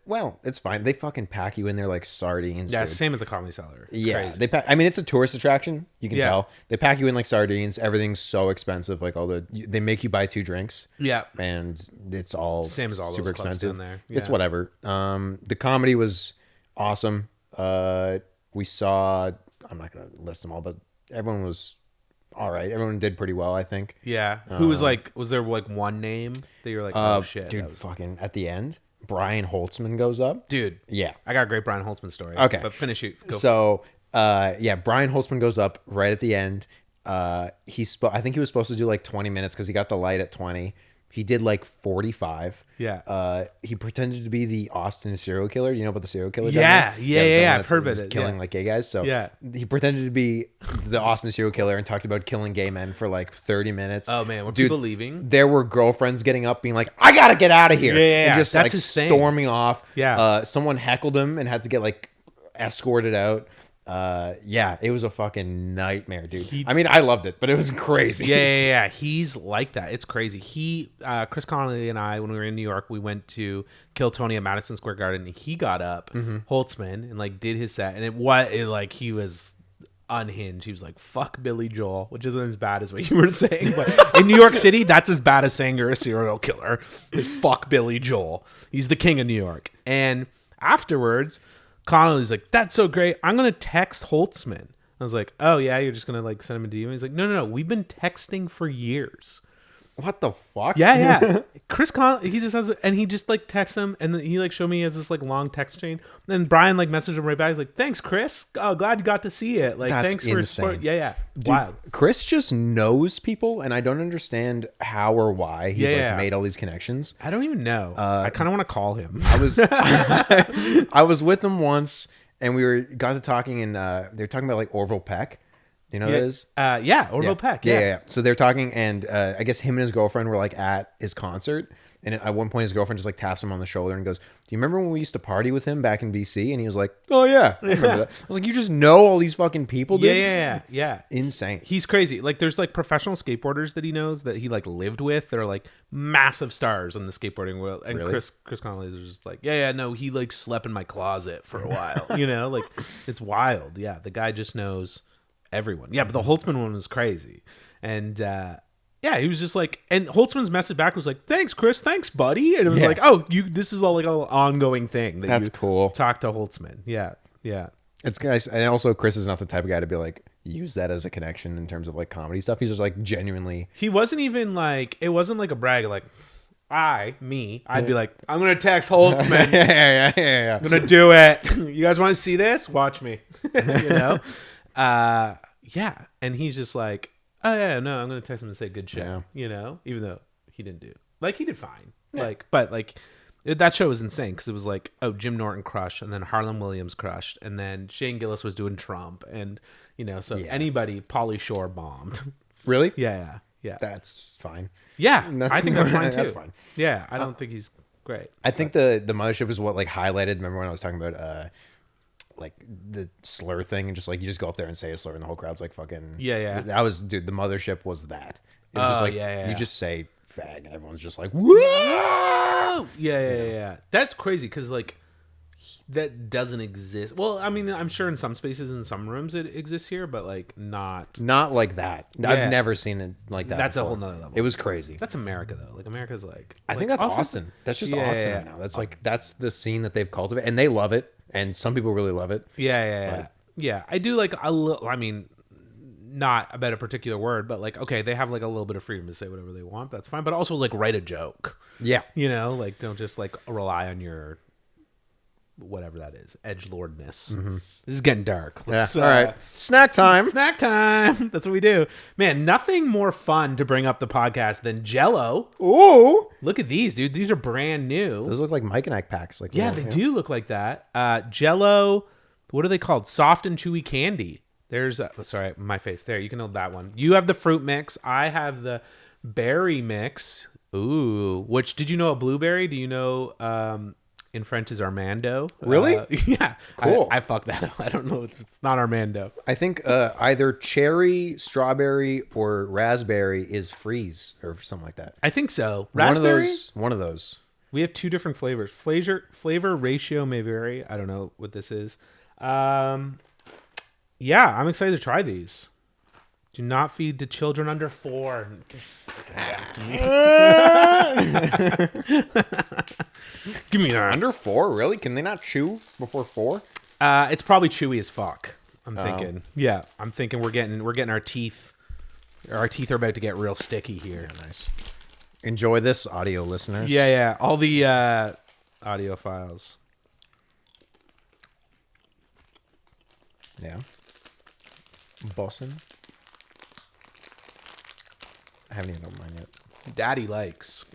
well, it's fine. They fucking pack you in there like sardines. Yeah, dude. same at the Comedy Cellar. It's Yeah, crazy. they pack. I mean, it's a tourist attraction. You can Yeah. tell. They pack you in like sardines. Everything's so expensive. Like they make you buy 2 drinks. Yeah. And it's all Same as all super those clubs expensive. down there. It's Yeah. whatever. The comedy was awesome. We saw. I'm not gonna list them all, but everyone was all right. Everyone did pretty well, I think. Yeah. Who was like? Was there like one name that you're like, oh shit, dude, that was- fucking at the end, Brian Holtzman goes up. dude? Yeah. I got a great Brian Holtzman story. Okay. but finish it. Go. So, yeah, Brian Holtzman goes up right at the end. I think he was supposed to do like 20 minutes because he got the light at 20, He did like 45. Yeah. He pretended to be the Austin serial killer. You know about the serial killer? Yeah. guy? Yeah. the one I've that's- heard about that's it. Killing Yeah. like gay guys. So Yeah. he pretended to be the Austin serial killer and talked about killing gay men for like 30 minutes. Oh man, were Dude, people leaving? there were girlfriends getting up being like, I gotta get out of here. Yeah. And just That's like his thing. storming off. Yeah. Someone heckled him and had to get like escorted out. Yeah, it was a fucking nightmare, dude. I mean, I loved it, but it was crazy. Yeah. He's like that. It's crazy. Chris Connolly and I, when we were in New York, we went to Kill Tony at Madison Square Garden. And he got up, Holtzman, and like did his set, and like he was unhinged. He was like, "Fuck Billy Joel," which isn't as bad as what you were saying, but in New York City, that's as bad as saying you're a serial killer. Is fuck Billy Joel. He's the king of New York. And afterwards, Connolly's like, "That's so great. I'm gonna text Holtzman." I was like, "Oh yeah, you're just gonna like send him a DM?" He's like, "No. We've been texting for years." What the fuck? Yeah. Chris Connolly, he just has, and he just like texts him, and then he like showed me he has this like long text chain. And then Brian like messaged him right back. He's like, "Thanks, Chris. Oh, glad you got to see it. Like, That's thanks for insane. support." Yeah. Dude, Wild. Chris just knows people, and I don't understand how or why he's Yeah. like made all these connections. I don't even know. I kind of want to call him. I was I was with him once, and we got to talking, and they were talking about like Orville Peck. You know who that is? Orville Peck. Yeah. So they're talking, and I guess him and his girlfriend were like at his concert, and at one point his girlfriend just like taps him on the shoulder and goes, "Do you remember when we used to party with him back in BC?" And he was like, "Oh yeah, I remember that." I was like, "You just know all these fucking people, dude?" Yeah. Insane. He's crazy. Like, there's like professional skateboarders that he knows that he like lived with. They're like massive stars in the skateboarding world. And Really? Chris Connolly is just like, no, he like slept in my closet for a while. You know, like it's wild. Yeah, the guy just knows everyone. Yeah, but the Holtzman one was crazy. And he was just like, and Holtzman's message back was like, "Thanks, Chris. Thanks, buddy." And it was Yeah. like, "Oh, this is all like an ongoing thing." That's cool. Talk to Holtzman. Yeah. It's nice. And also Chris is not the type of guy to be like, use that as a connection in terms of like comedy stuff. He's just like genuinely. He wasn't even like, it wasn't like a brag. Like, I'd be like, "I'm gonna text Holtzman. Yeah. I'm gonna do it. You guys want to see this? Watch me." You know? And he's just like, "Oh yeah, no, I'm gonna text him and say good shit." Yeah. You know, even though he didn't do, like, he did fine. Yeah. Like, but like, that show was insane because it was like, oh, Jim Norton crushed, and then Harlan Williams crushed, and then Shane Gillis was doing Trump, and you know, so anybody, Pauly Shore bombed. Really? Yeah. That's fine. Yeah, That's- I think that's fine too. that's fine. Yeah, I don't think he's great. I think the mothership is what like highlighted. Remember when I was talking about like the slur thing, and just like you just go up there and say a slur and the whole crowd's like fucking That was, dude, the mothership was that. It was just like you just say fag and everyone's just like, whoa. Yeah. That's crazy because like that doesn't exist. Well, I mean, I'm sure in some spaces, in some rooms, it exists here, but like not like that. Yeah. I've never seen it like that. That's before. a whole nother level. It was crazy. That's America though. Like America's like, I think that's Austin. That's just Austin right now. That's like that's the scene that they've cultivated, and they love it, and some people really love it. Yeah. I do like a little. I mean, not about a particular word, but like, okay, they have like a little bit of freedom to say whatever they want. That's fine. But also like write a joke. Yeah. You know, like don't just like rely on your whatever that is, edgelordness. Mm-hmm. This is getting dark. Let's, All right. Snack time. Snack time. That's what we do. Man, nothing more fun to bring up the podcast than Jello. Ooh. Look at these, dude. These are brand new. Those look like Mike and Ike packs. Like Yeah, they do look like that. Jello, what are they called? Soft and chewy candy. There's, sorry, my face. There, you can hold that one. You have the fruit mix. I have the berry mix. Ooh, which, did you know a blueberry? Do you know in French is Armando? Really? Yeah. Cool. I fucked that up. I don't know. It's not Armando. I think either cherry, strawberry, or raspberry is freeze or something like that. I think so. Raspberry? One of those. We have two different flavors. Flavor ratio may vary. I don't know what this is. Yeah, I'm excited to try these. Do not feed to children under 4. Give me that. Under 4? Really? Can they not chew before 4? It's probably chewy as fuck. I'm thinking. Yeah, I'm thinking we're getting our teeth. Our teeth are about to get real sticky here. Yeah, nice. Enjoy this, audio listeners. Yeah. All the audio files. Yeah. Bossin. I haven't even opened mine yet. Daddy likes.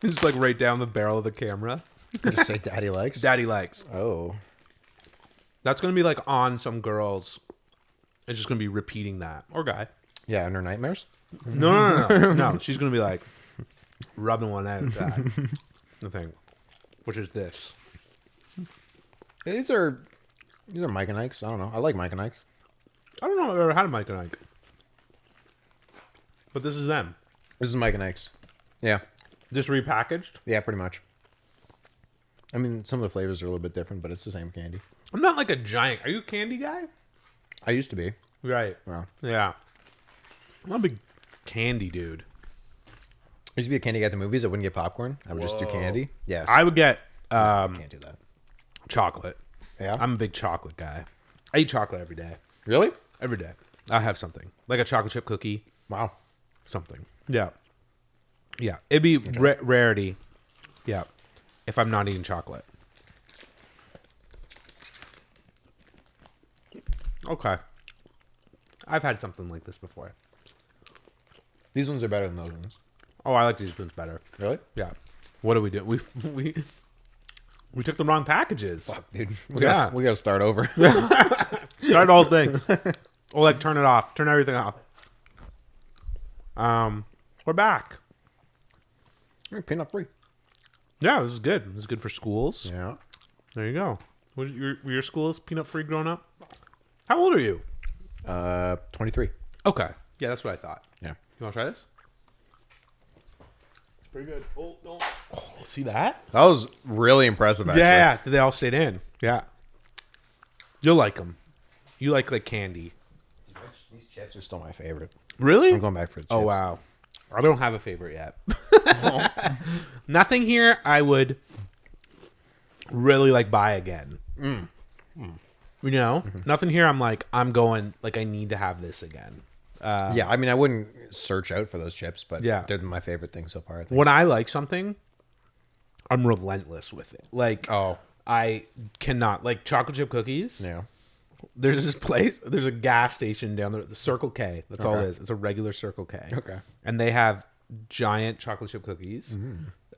Just like right down the barrel of the camera. Just say daddy likes. Daddy likes. Oh. That's gonna be like on some girls. It's just gonna be repeating that or guy. Yeah, in her nightmares. No. She's gonna be like rubbing one out. That the thing, which is this. These are Mike and Ike's. I don't know. I like Mike and Ike's. I don't know if I've ever had a Mike and Ike, but this is them. This is Mike and Ike's. Yeah. Just repackaged. Yeah, pretty much. I mean, some of the flavors are a little bit different, but it's the same candy. I'm not like a giant. Are you a candy guy? I used to be. Right. Well, Yeah. I'm not a big candy dude. I used to be a candy guy at the movies. I wouldn't get popcorn. I would just do candy. Yes. I would get can't do that. chocolate. Yeah. I'm a big chocolate guy. I eat chocolate every day. Really? Every day. I have something. Like a chocolate chip cookie. Wow. Something. Yeah. Yeah. It'd be rarity. Yeah. If I'm not eating chocolate. Okay. I've had something like this before. These ones are better than those ones. Oh, I like these ones better. Really? Yeah. What do we do? We took the wrong packages. Fuck, dude. We Yeah. gotta start over. Start the whole thing. Or like turn it off. Turn everything off. We're back. Peanut free. Yeah, this is good. This is good for schools. Yeah. There you go. Were your schools peanut free growing up? How old are you? 23. Okay. Yeah, that's what I thought. Yeah. You want to try this? It's pretty good. Oh, no. Oh, see that? That was really impressive, actually. Yeah. They all stayed in. Yeah. You'll like them. You like candy. These chips are still my favorite. Really? I'm going back for the chips. Oh, wow. I don't have a favorite yet. Nothing here I would really like buy again. You know? Nothing here I'm like, I'm going, like I need to have this again. Yeah, I mean, I wouldn't search out for those chips, but Yeah. they're my favorite thing so far, I think. When I like something, I'm relentless with it. Like, Oh. I cannot, like chocolate chip cookies. Yeah. There's this place, there's a gas station down there, the Circle K. That's all it Okay. is. It's a regular Circle K. Okay. And they have giant chocolate chip cookies.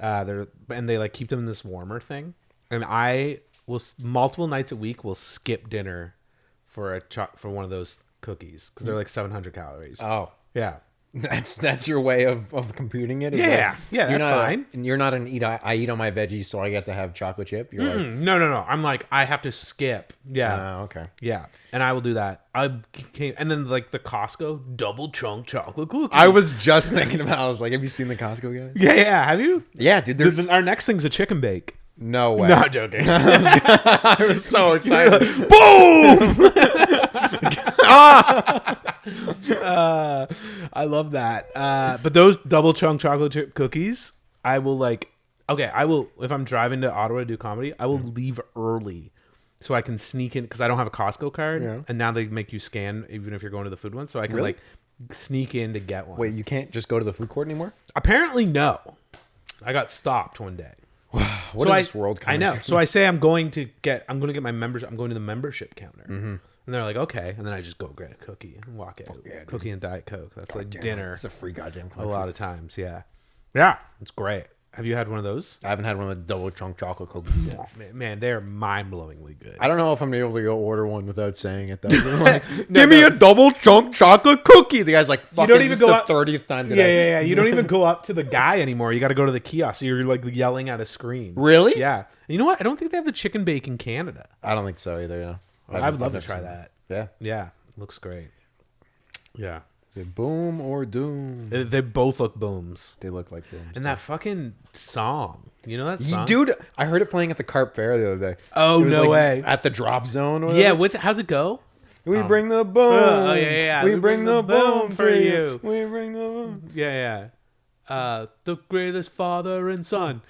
And they like keep them in this warmer thing. And I will multiple nights a week will skip dinner for for one of those cookies because they're like 700 calories. Oh. Yeah. That's your way of computing it? Is Yeah. like, Yeah, you're that's not fine. You're not I eat on my veggies, so I get to have chocolate chip? You're like, No. I'm like, I have to skip. Yeah. okay. Yeah. And I will do that. And then like the Costco double chunk chocolate cookies. I was just thinking about I was like, have you seen the Costco guys? Yeah. Have you? Yeah, dude. There's Our next thing's a chicken bake. no way. No, I'm joking. I was so excited. Boom! I love that. But those double chunk chocolate chip cookies, I will like. Okay, I will if I'm driving to Ottawa to do comedy, I will leave early so I can sneak in because I don't have a Costco card, Yeah. and now they make you scan even if you're going to the food one, so I can Really? like sneak in to get one. Wait, you can't just go to the food court anymore? Apparently, no. I got stopped one day. What is this world I coming know. to? So I say I'm going to get my membership. I'm going to the membership counter, and they're like, okay. And then I just go get a cookie and walk out. yeah, dude. Cookie and Diet Coke. That's like Damn, dinner. It's a free goddamn A country. lot of times, yeah. Yeah, it's great. Have you had one of those? I haven't had one of the double chunk chocolate cookies yet. Man, they're mind-blowingly good. I don't know if I'm able to go order one without saying it though. Like, give me a double chunk chocolate cookie. The guy's like, fucking, don't even this go is up- the 30th time today. Yeah. You don't even go up to the guy anymore. You got to go to the kiosk. So you're like yelling at a screen. Really? Yeah. And you know what? I don't think they have the chicken bake in Canada. I don't think so either. Yeah. I would love to I've try seen that. Yeah. Yeah, looks great. Yeah. Is it boom or doom? They both look booms. They look like booms. And that fucking song. You know that song? Dude, I heard it playing at the Carp Fair the other day. Oh, It was no like way. At the drop zone or Yeah, whatever. how's it go? We bring the boom. Oh, yeah. We bring the boom for you. you. We bring the boom. Yeah. The greatest father and son.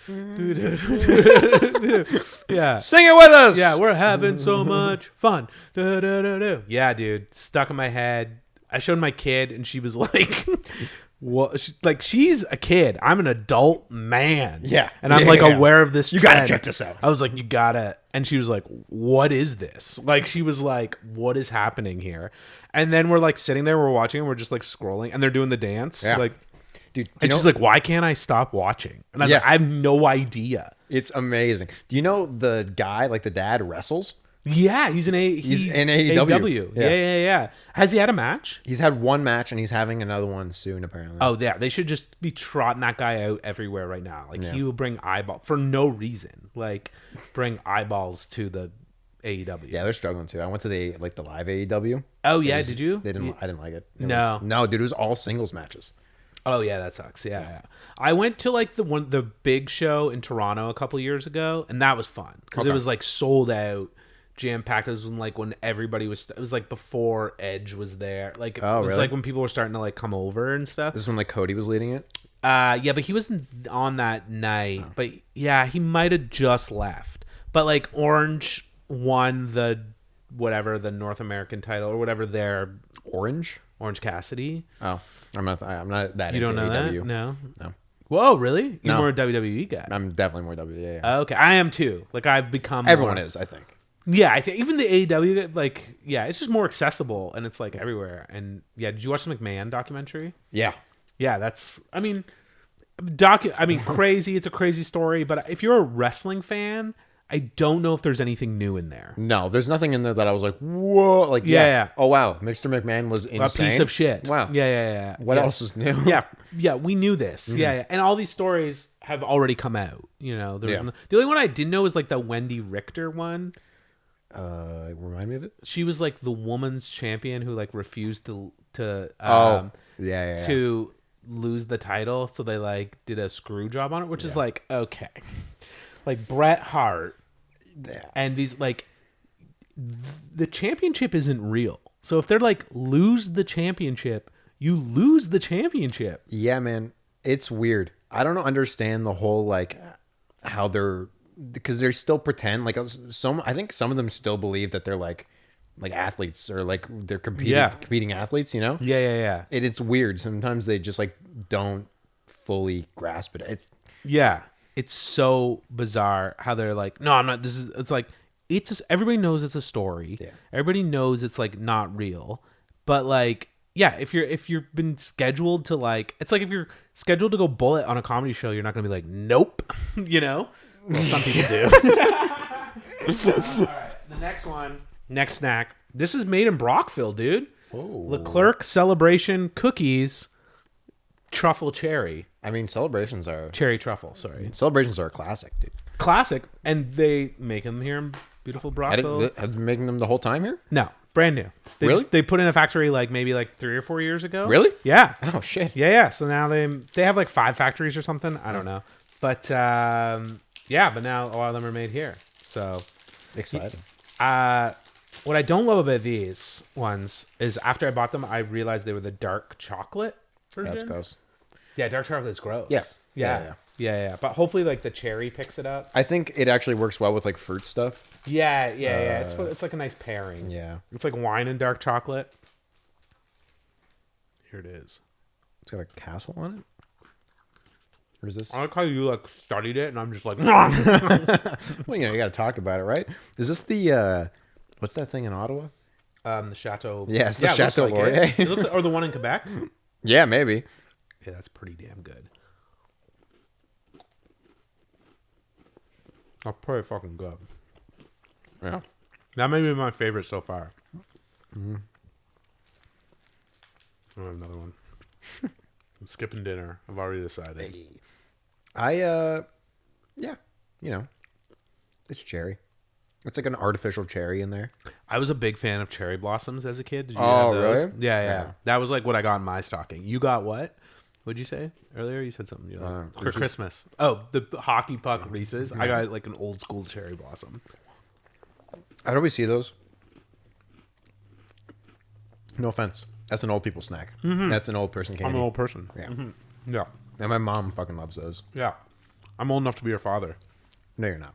Yeah. Sing it with us. Yeah, we're having so much fun. Yeah, dude. Stuck in my head. I showed my kid and she was like, "What?" She's a kid. I'm an adult man. Yeah. And I'm Yeah, like yeah. aware of this. You gotta trend. check this out. I was like, you gotta. And she was like, what is this? Like, she was like, what is happening here? And then we're like sitting there, we're watching, and we're just like scrolling, and they're doing the dance. Yeah. Like, Dude, and she's like, "Why can't I stop watching?" And I was like, "I have no idea." it's amazing. Do you know the guy, like the dad, wrestles? Yeah, he's in AEW. Yeah. Has he had a match? He's had one match, and he's having another one soon, apparently. Oh yeah, they should just be trotting that guy out everywhere right now. Like he will bring eyeball for no reason. Like bring eyeballs to the AEW. Yeah, they're struggling too. I went to the live AEW. Oh yeah, did you? I didn't like it. No, dude, it was all singles matches. Oh yeah, that sucks. Yeah. I went to like the big show in Toronto a couple years ago, and that was fun because it was like sold out, jam packed. It was when everybody was. It was like before Edge was there. Like it was really? like when people were starting to like come over and stuff. This is when like Cody was leading it. Yeah, but he wasn't on that night. Oh. But yeah, he might have just left. But like Orange won the North American title or whatever their Orange Cassidy. Oh, I'm not that. You into don't know AEW. that? No. No. Whoa, really? You're No. more a WWE guy. I'm definitely more WWE. Okay, I am too. Like I've become. Everyone is, I think. Yeah, I think even the AEW, like, yeah, it's just more accessible and it's like everywhere. And yeah, did you watch the McMahon documentary? Yeah. Yeah, that's. I mean, crazy. It's a crazy story, but if you're a wrestling fan, I don't know if there's anything new in there. No, there's nothing in there that I was like, whoa, like yeah. Oh wow, Mr. McMahon was insane. A piece of shit. Wow. Yeah. What else is new? Yeah, we knew this. Mm-hmm. Yeah, and all these stories have already come out. You know, the only one I didn't know was like the Wendy Richter one. Remind me of it. She was like the woman's champion who like refused to lose the title, so they like did a screw job on it, which is like okay. Like Bret Hart and these like the championship isn't real. So if they're like lose the championship, you lose the championship. Yeah, man, it's weird. I don't understand the whole like how they're because they still pretend like I think some of them still believe that they're like athletes or like they're competing athletes. You know? Yeah. It's weird. Sometimes they just like don't fully grasp it. It's so bizarre how they're like, no, I'm not. It's like, everybody knows it's a story. Yeah. Everybody knows it's like not real. But like, yeah, if you've been scheduled to like, it's like if you're scheduled to go bullet on a comedy show, you're not going to be like, nope, you know? Well, some people do. All right. The next snack. This is made in Brockville, dude. Oh. Leclerc Celebration Cookies Truffle Cherry. I mean, celebrations are a classic, dude. Classic, and they make them here in beautiful Brockville. Have been making them the whole time here? No, brand new. They put in a factory like maybe like 3 or 4 years ago. Really? Yeah. Oh shit. Yeah. So now they have like 5 factories or something. I don't know, but but now a lot of them are made here. So exciting. What I don't love about these ones is after I bought them, I realized they were the dark chocolate version. That's gross. Yeah, dark chocolate is gross. Yeah. But hopefully, like the cherry picks it up. I think it actually works well with like fruit stuff. Yeah. It's like a nice pairing. Yeah, it's like wine and dark chocolate. Here it is. It's got a castle on it. Or is this? I like how you like studied it, and I'm just like, well, you know, you got to talk about it, right? Is this the what's that thing in Ottawa? The Chateau. Yeah, it's the Chateau Laurier. It looks like, or the one in Quebec. Yeah, maybe. Yeah, that's pretty damn good. That's pretty fucking good. Yeah. That may be my favorite so far. Mm-hmm. I have another one. I'm skipping dinner. I've already decided. Yeah, you know, it's cherry. It's like an artificial cherry in there. I was a big fan of cherry blossoms as a kid. Did you have those? Really? Yeah. That was like what I got in my stocking. You got what? What'd you say earlier? You said something for Christmas. Oh, the hockey puck Reese's. I got like an old school cherry blossom. I always see those. No offense. That's an old people snack. Mm-hmm. That's an old person candy. I'm an old person. Yeah. Mm-hmm. Yeah. And my mom fucking loves those. Yeah. I'm old enough to be your father. No, you're not.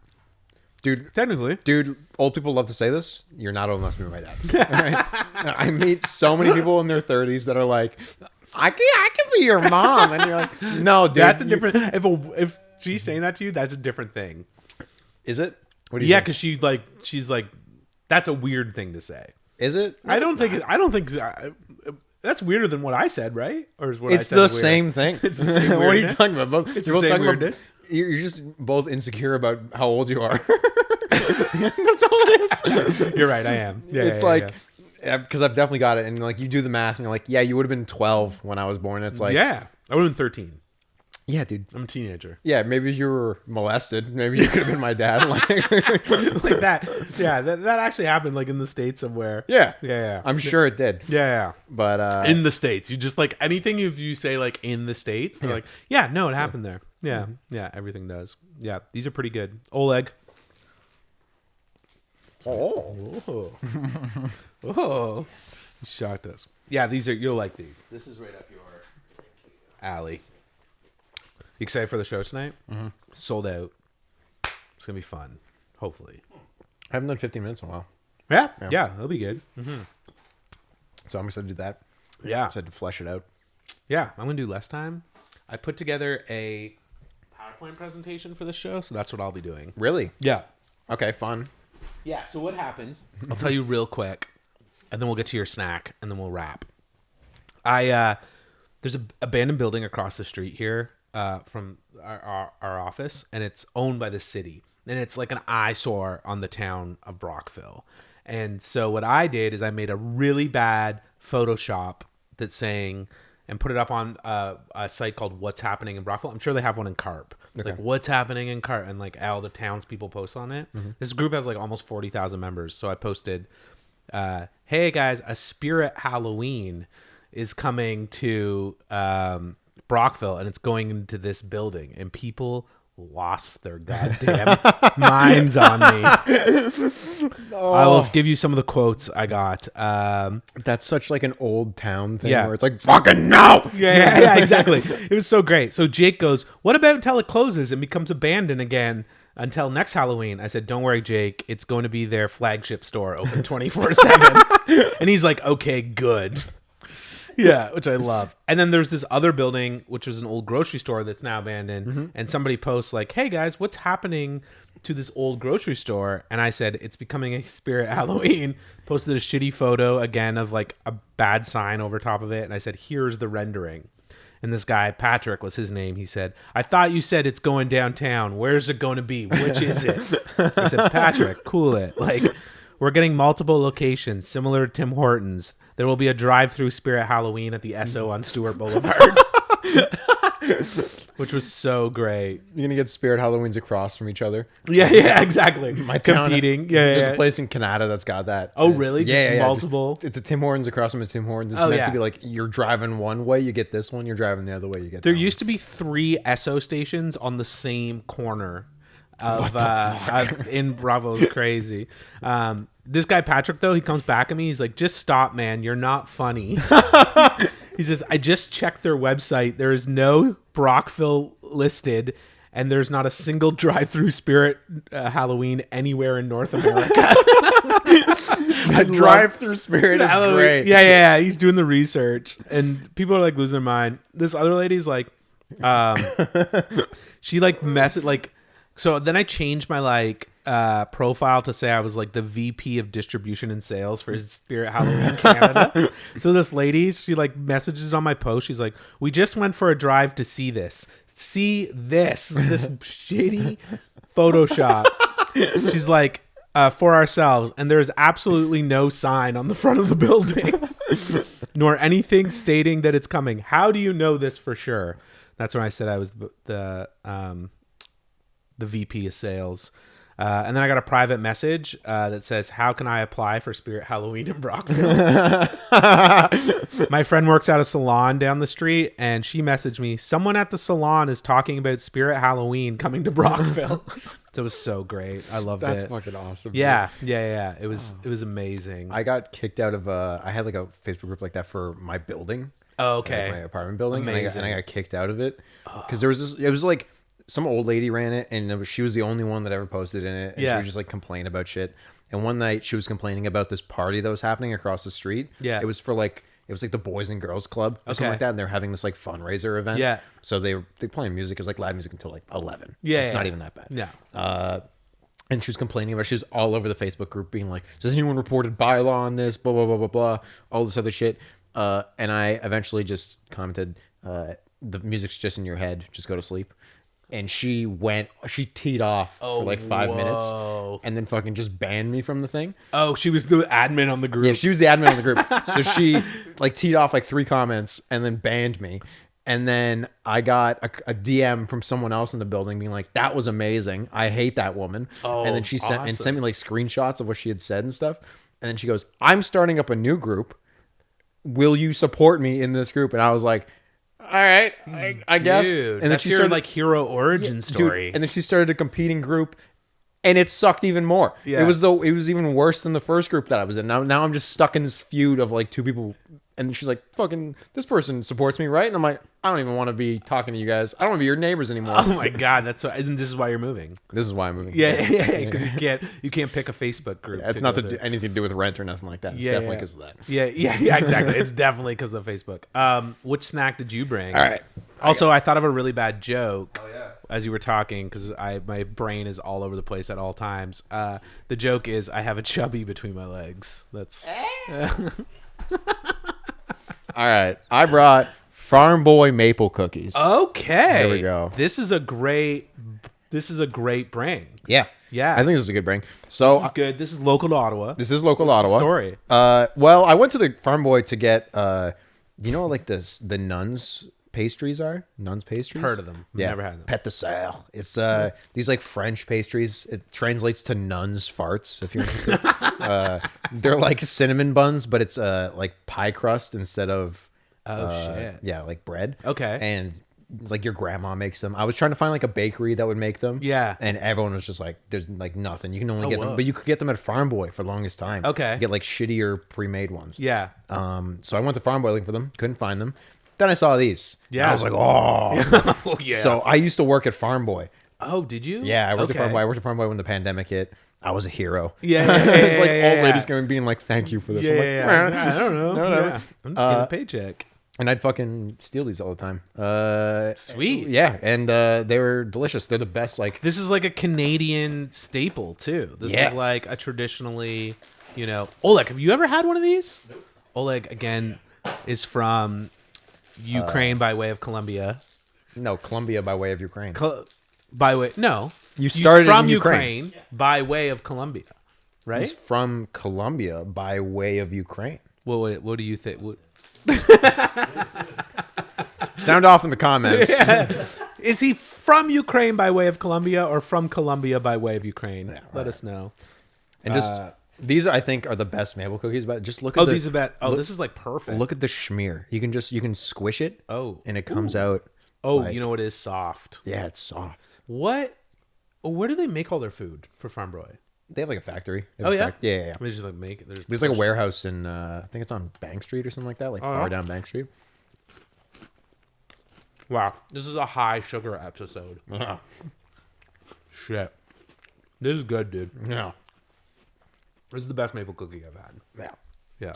Dude. Technically. Dude, old people love to say this. You're not old enough to be my dad. Right? I meet so many people in their 30s that are like, I can be your mom. And you're like, no, dude. That's a different... If she's saying that to you, that's a different thing. Is it? What do you think? Because she's like... That's a weird thing to say. Is it? I don't think. That's weirder than what I said, right? Or is what It's I said the weird? same thing. It's the same What are you weirdness? talking about? It's You're the both same talking weirdness. You're just both insecure about how old you are. That's all it is. You're right. I am. Yeah. It's yeah, like, yeah. because I've definitely got it. And like, you do the math and you're like, yeah, you would have been 12 when I was born. It's like, yeah. I would have been 13. yeah, dude. I'm a teenager. Yeah, maybe you were molested. Maybe you could have been my dad. Like, Like that. Yeah. That actually happened like in the States somewhere. yeah. Yeah. I'm sure it did. Yeah. But In the States. You just like anything if you say like in the States, they're like, yeah, no, it happened there. Yeah. Yeah. Everything does. Yeah. These are pretty good. Oleg. Oh. Oh. He shocked us. Yeah, these are, you'll like these. This is right up your alley. You excited for the show tonight? Mm-hmm. Sold out. It's going to be fun. Hopefully. I haven't done 15 minutes in a while. Yeah. Yeah. It'll be good. Mm-hmm. So I'm excited to do that. Yeah. Excited to flesh it out. Yeah. I'm going to do less time. I put together a PowerPoint presentation for the show, so that's what I'll be doing. Really? Yeah. Okay, fun. Yeah, so what happened? I'll tell you real quick, and then we'll get to your snack, and then we'll wrap. There's an abandoned building across the street here from our office, and it's owned by the city. And it's like an eyesore on the town of Brockville. And so what I did is I made a really bad Photoshop that's saying, and put it up on a site called What's Happening in Brockville. I'm sure they have one in Carp. Okay. Like What's Happening in Carp, and like all the townspeople post on it. Mm-hmm. This group has like almost 40,000 members. So I posted, hey guys, a Spirit Halloween is coming to Brockville, and it's going into this building, and people lost their goddamn minds on me. I will give you some of the quotes I got. That's such like an old town thing Yeah. where it's like, fucking no! Yeah, exactly. It was so great. So Jake goes, what about until it closes and becomes abandoned again until next Halloween? I said, don't worry, Jake. It's going to be their flagship store open 24/7. And he's like, okay, good. Yeah, which I love. And then there's this other building, which was an old grocery store that's now abandoned. Mm-hmm. And somebody posts like, hey guys, what's happening to this old grocery store? And I said, it's becoming a Spirit Halloween. Posted a shitty photo again of like a bad sign over top of it. And I said, here's the rendering. And this guy, Patrick was his name. He said, I thought you said it's going downtown. Where's it going to be? Which is it? I said, Patrick, cool it. Like, we're getting multiple locations similar to Tim Hortons. There will be a drive-through Spirit Halloween at the SO on Stewart Boulevard. Which was so great. You're gonna get Spirit Halloweens across from each other. Yeah, exactly. My Competing. There's a place in Canada that's got that. Oh, really? Yeah, Just yeah, multiple? It's a Tim Hortons across from a Tim Hortons. It's Oh, meant yeah. to be like, you're driving one way, you get this one. You're driving the other way, you get There that used to be 3 SO stations on the same corner of in Bravo. It's crazy. This guy Patrick though, he comes back at me. He's like, "Just stop, man. You're not funny." He says, "I just checked their website. There is no Brockville listed, and there's not a single drive-through Spirit Halloween anywhere in North America." The drive-through Spirit is Halloween. great. Yeah. He's doing the research, and people are like losing their mind. This other lady's like, she like messed like. So then I changed my like profile to say I was like the VP of distribution and sales for Spirit Halloween Canada. So this lady, she like messages on my post. She's like, "We just went for a drive to see this. See this shitty Photoshop." She's like, for ourselves, and there is absolutely no sign on the front of the building, nor anything stating that it's coming. How do you know this for sure? That's when I said I was the VP of sales. And then I got a private message that says, how can I apply for Spirit Halloween in Brockville? My friend works at a salon down the street, and she messaged me, someone at the salon is talking about Spirit Halloween coming to Brockville. So it was so great. I loved it. That's fucking awesome. Yeah. It was amazing. I got kicked out of I had like a Facebook group like that for my building. Oh, okay. Like my apartment building. Amazing. And I got kicked out of it. Because there was this, it was like, some old lady ran it, and she was the only one that ever posted in it. And she would just like complain about shit. And one night she was complaining about this party that was happening across the street. Yeah. It was like the Boys and Girls Club or something like that. And they're having this like fundraiser event. Yeah. So they're playing music. It was like live music until like 11. Yeah. It's not even that bad. Yeah. And she was complaining about. She was all over the Facebook group, being like, "Does anyone reported bylaw on this? Blah blah blah blah blah. All this other shit." And I eventually just commented, "The music's just in your head. Just go to sleep." And she teed off for like 5 minutes, and then fucking just banned me from the thing. Oh, she was the admin on the group. Yeah, she was the admin on the group. So she like teed off like 3 comments and then banned me. And then I got a DM from someone else in the building being like, "That was amazing. I hate that woman." And then she sent me like screenshots of what she had said and stuff. And then she goes, "I'm starting up a new group. Will you support me in this group?" And I was like, "All right, I guess." And then that's your like hero origin story. Dude, and then she started a competing group, and it sucked even more. Yeah. It was even worse than the first group that I was in. Now I'm just stuck in this feud of like 2 people. And she's like, "Fucking, this person supports me, right?" And I'm like, "I don't even want to be talking to you guys. I don't want to be your neighbors anymore." Oh my god, that's so. Isn't this why you're moving? This is why I'm moving. Yeah, because you can't pick a Facebook group. It's not anything to do with rent or nothing like that. It's definitely because of that. Yeah, exactly. It's definitely because of Facebook. Which snack did you bring? All right. Also, I thought of a really bad joke. Oh, yeah. As you were talking, because my brain is all over the place at all times. The joke is I have a chubby between my legs. That's All right. I brought Farm Boy maple cookies. okay. There we go. This is a great bring. Yeah. Yeah. I think this is a good bring. So This is good. This is local to Ottawa. this is local Ottawa. Story. Well, I went to the Farm Boy to get like the nuns pastries are nuns pastries. Heard of them. Yeah. Never had them. Pet de sale. It's these like French pastries. It translates to nuns farts if you're interested. They're like cinnamon buns, but it's like pie crust instead of shit. Yeah, like bread. Okay. And like your grandma makes them. I was trying to find like a bakery that would make them. Yeah. And everyone was just like, "There's like nothing. You can only get whoa. them, but you could get them at Farm Boy for the longest time. Okay. You get like shittier pre-made ones. Yeah. So I went to Farm Boy looking for them. Couldn't find them. Then I saw these. Yeah. And I was like, "Oh." Oh yeah. So I used to work at Farm Boy. Oh, did you? Yeah, I worked at Okay. Farm Boy. I worked at Farm Boy when the pandemic hit. I was a hero. Yeah. It's like yeah, old ladies coming being like, "Thank you for this." I'm like, Yeah. I don't know. whatever. Yeah. I'm just getting a paycheck. And I'd fucking steal these all the time. Sweet. Yeah, and they were delicious. They're the best. Like, This is like a Canadian staple too. This Yeah. is like a traditionally, Oleg, have you ever had one of these? Nope. Oleg again is from Ukraine by way of Colombia. no, Colombia by way of Ukraine. No. You started from in Ukraine. by way of Colombia, right? He's from Colombia by way of Ukraine. What do you think? Sound off in the comments. Is he from Ukraine by way of Colombia or from Colombia by way of Ukraine? Yeah, Let us know. And just these, I think, are the best maple cookies. But just look at These are bad. Oh, look, this is like perfect. Look at the schmear. You can squish it. Oh. and it comes out. Oh, like- it is soft. Yeah, it's soft. What? Where do they make all their food for Farm Boy? They have like a factory. They Oh have a yeah, yeah. They just like make it. There's like a warehouse in I think it's on Bank Street or something like that, like far down Bank Street. Wow, this is a high sugar episode. Shit, this is good, dude. Yeah. This is the best maple cookie I've had. Yeah. Yeah.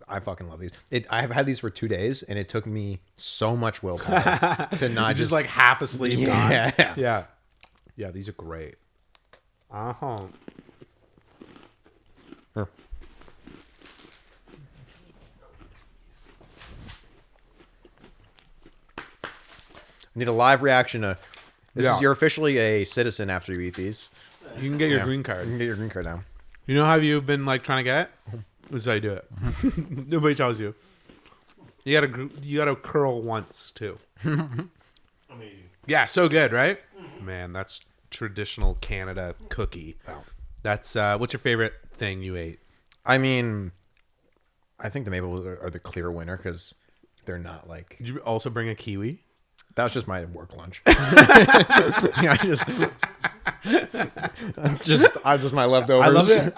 I fucking love these. I have had these for 2 days, and it took me so much willpower to not just like half asleep. Yeah. Gone. Yeah. These are great. Here. I need a live reaction to this. Yeah. You're officially a citizen after you eat these. You can get your Yeah. green You card. can get your green card now. You know how you've been like trying to get it? This is how you do it. Nobody tells you. You gotta curl once too. Amazing. Yeah, so good, right? Man, that's traditional Canada cookie. Wow. That's what's your favorite thing you ate? I mean, I think the maple are the clear winner because they're not like. Did you also bring a kiwi? That was just my work lunch. Yeah, that's just my leftovers. I love it.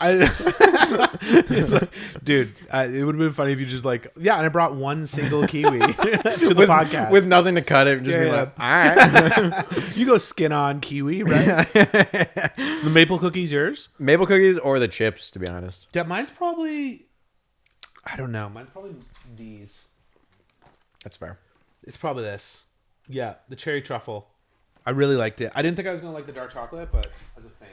It's like, dude, it would have been funny if you just and I brought one single kiwi to the podcast with nothing to cut it. Just Yeah, be yeah. like, all right. You go skin on kiwi, right? The maple cookie's yours? Maple cookies or the chips, to be honest. Yeah, mine's probably. I don't know. Mine's probably these. That's fair. It's probably this. Yeah, the cherry truffle. I really liked it. I didn't think I was gonna like the dark chocolate, but as a fan,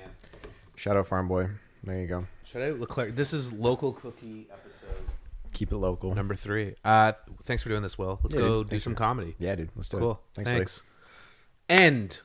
Shout out Farm Boy. There you go. Should I Leclerc? This is local cookie episode Keep it local. number 3. Thanks for doing this, Will. Let's Yeah, go dude. do some comedy. Yeah, dude. Let's do it. Cool. Thanks. Thanks. End.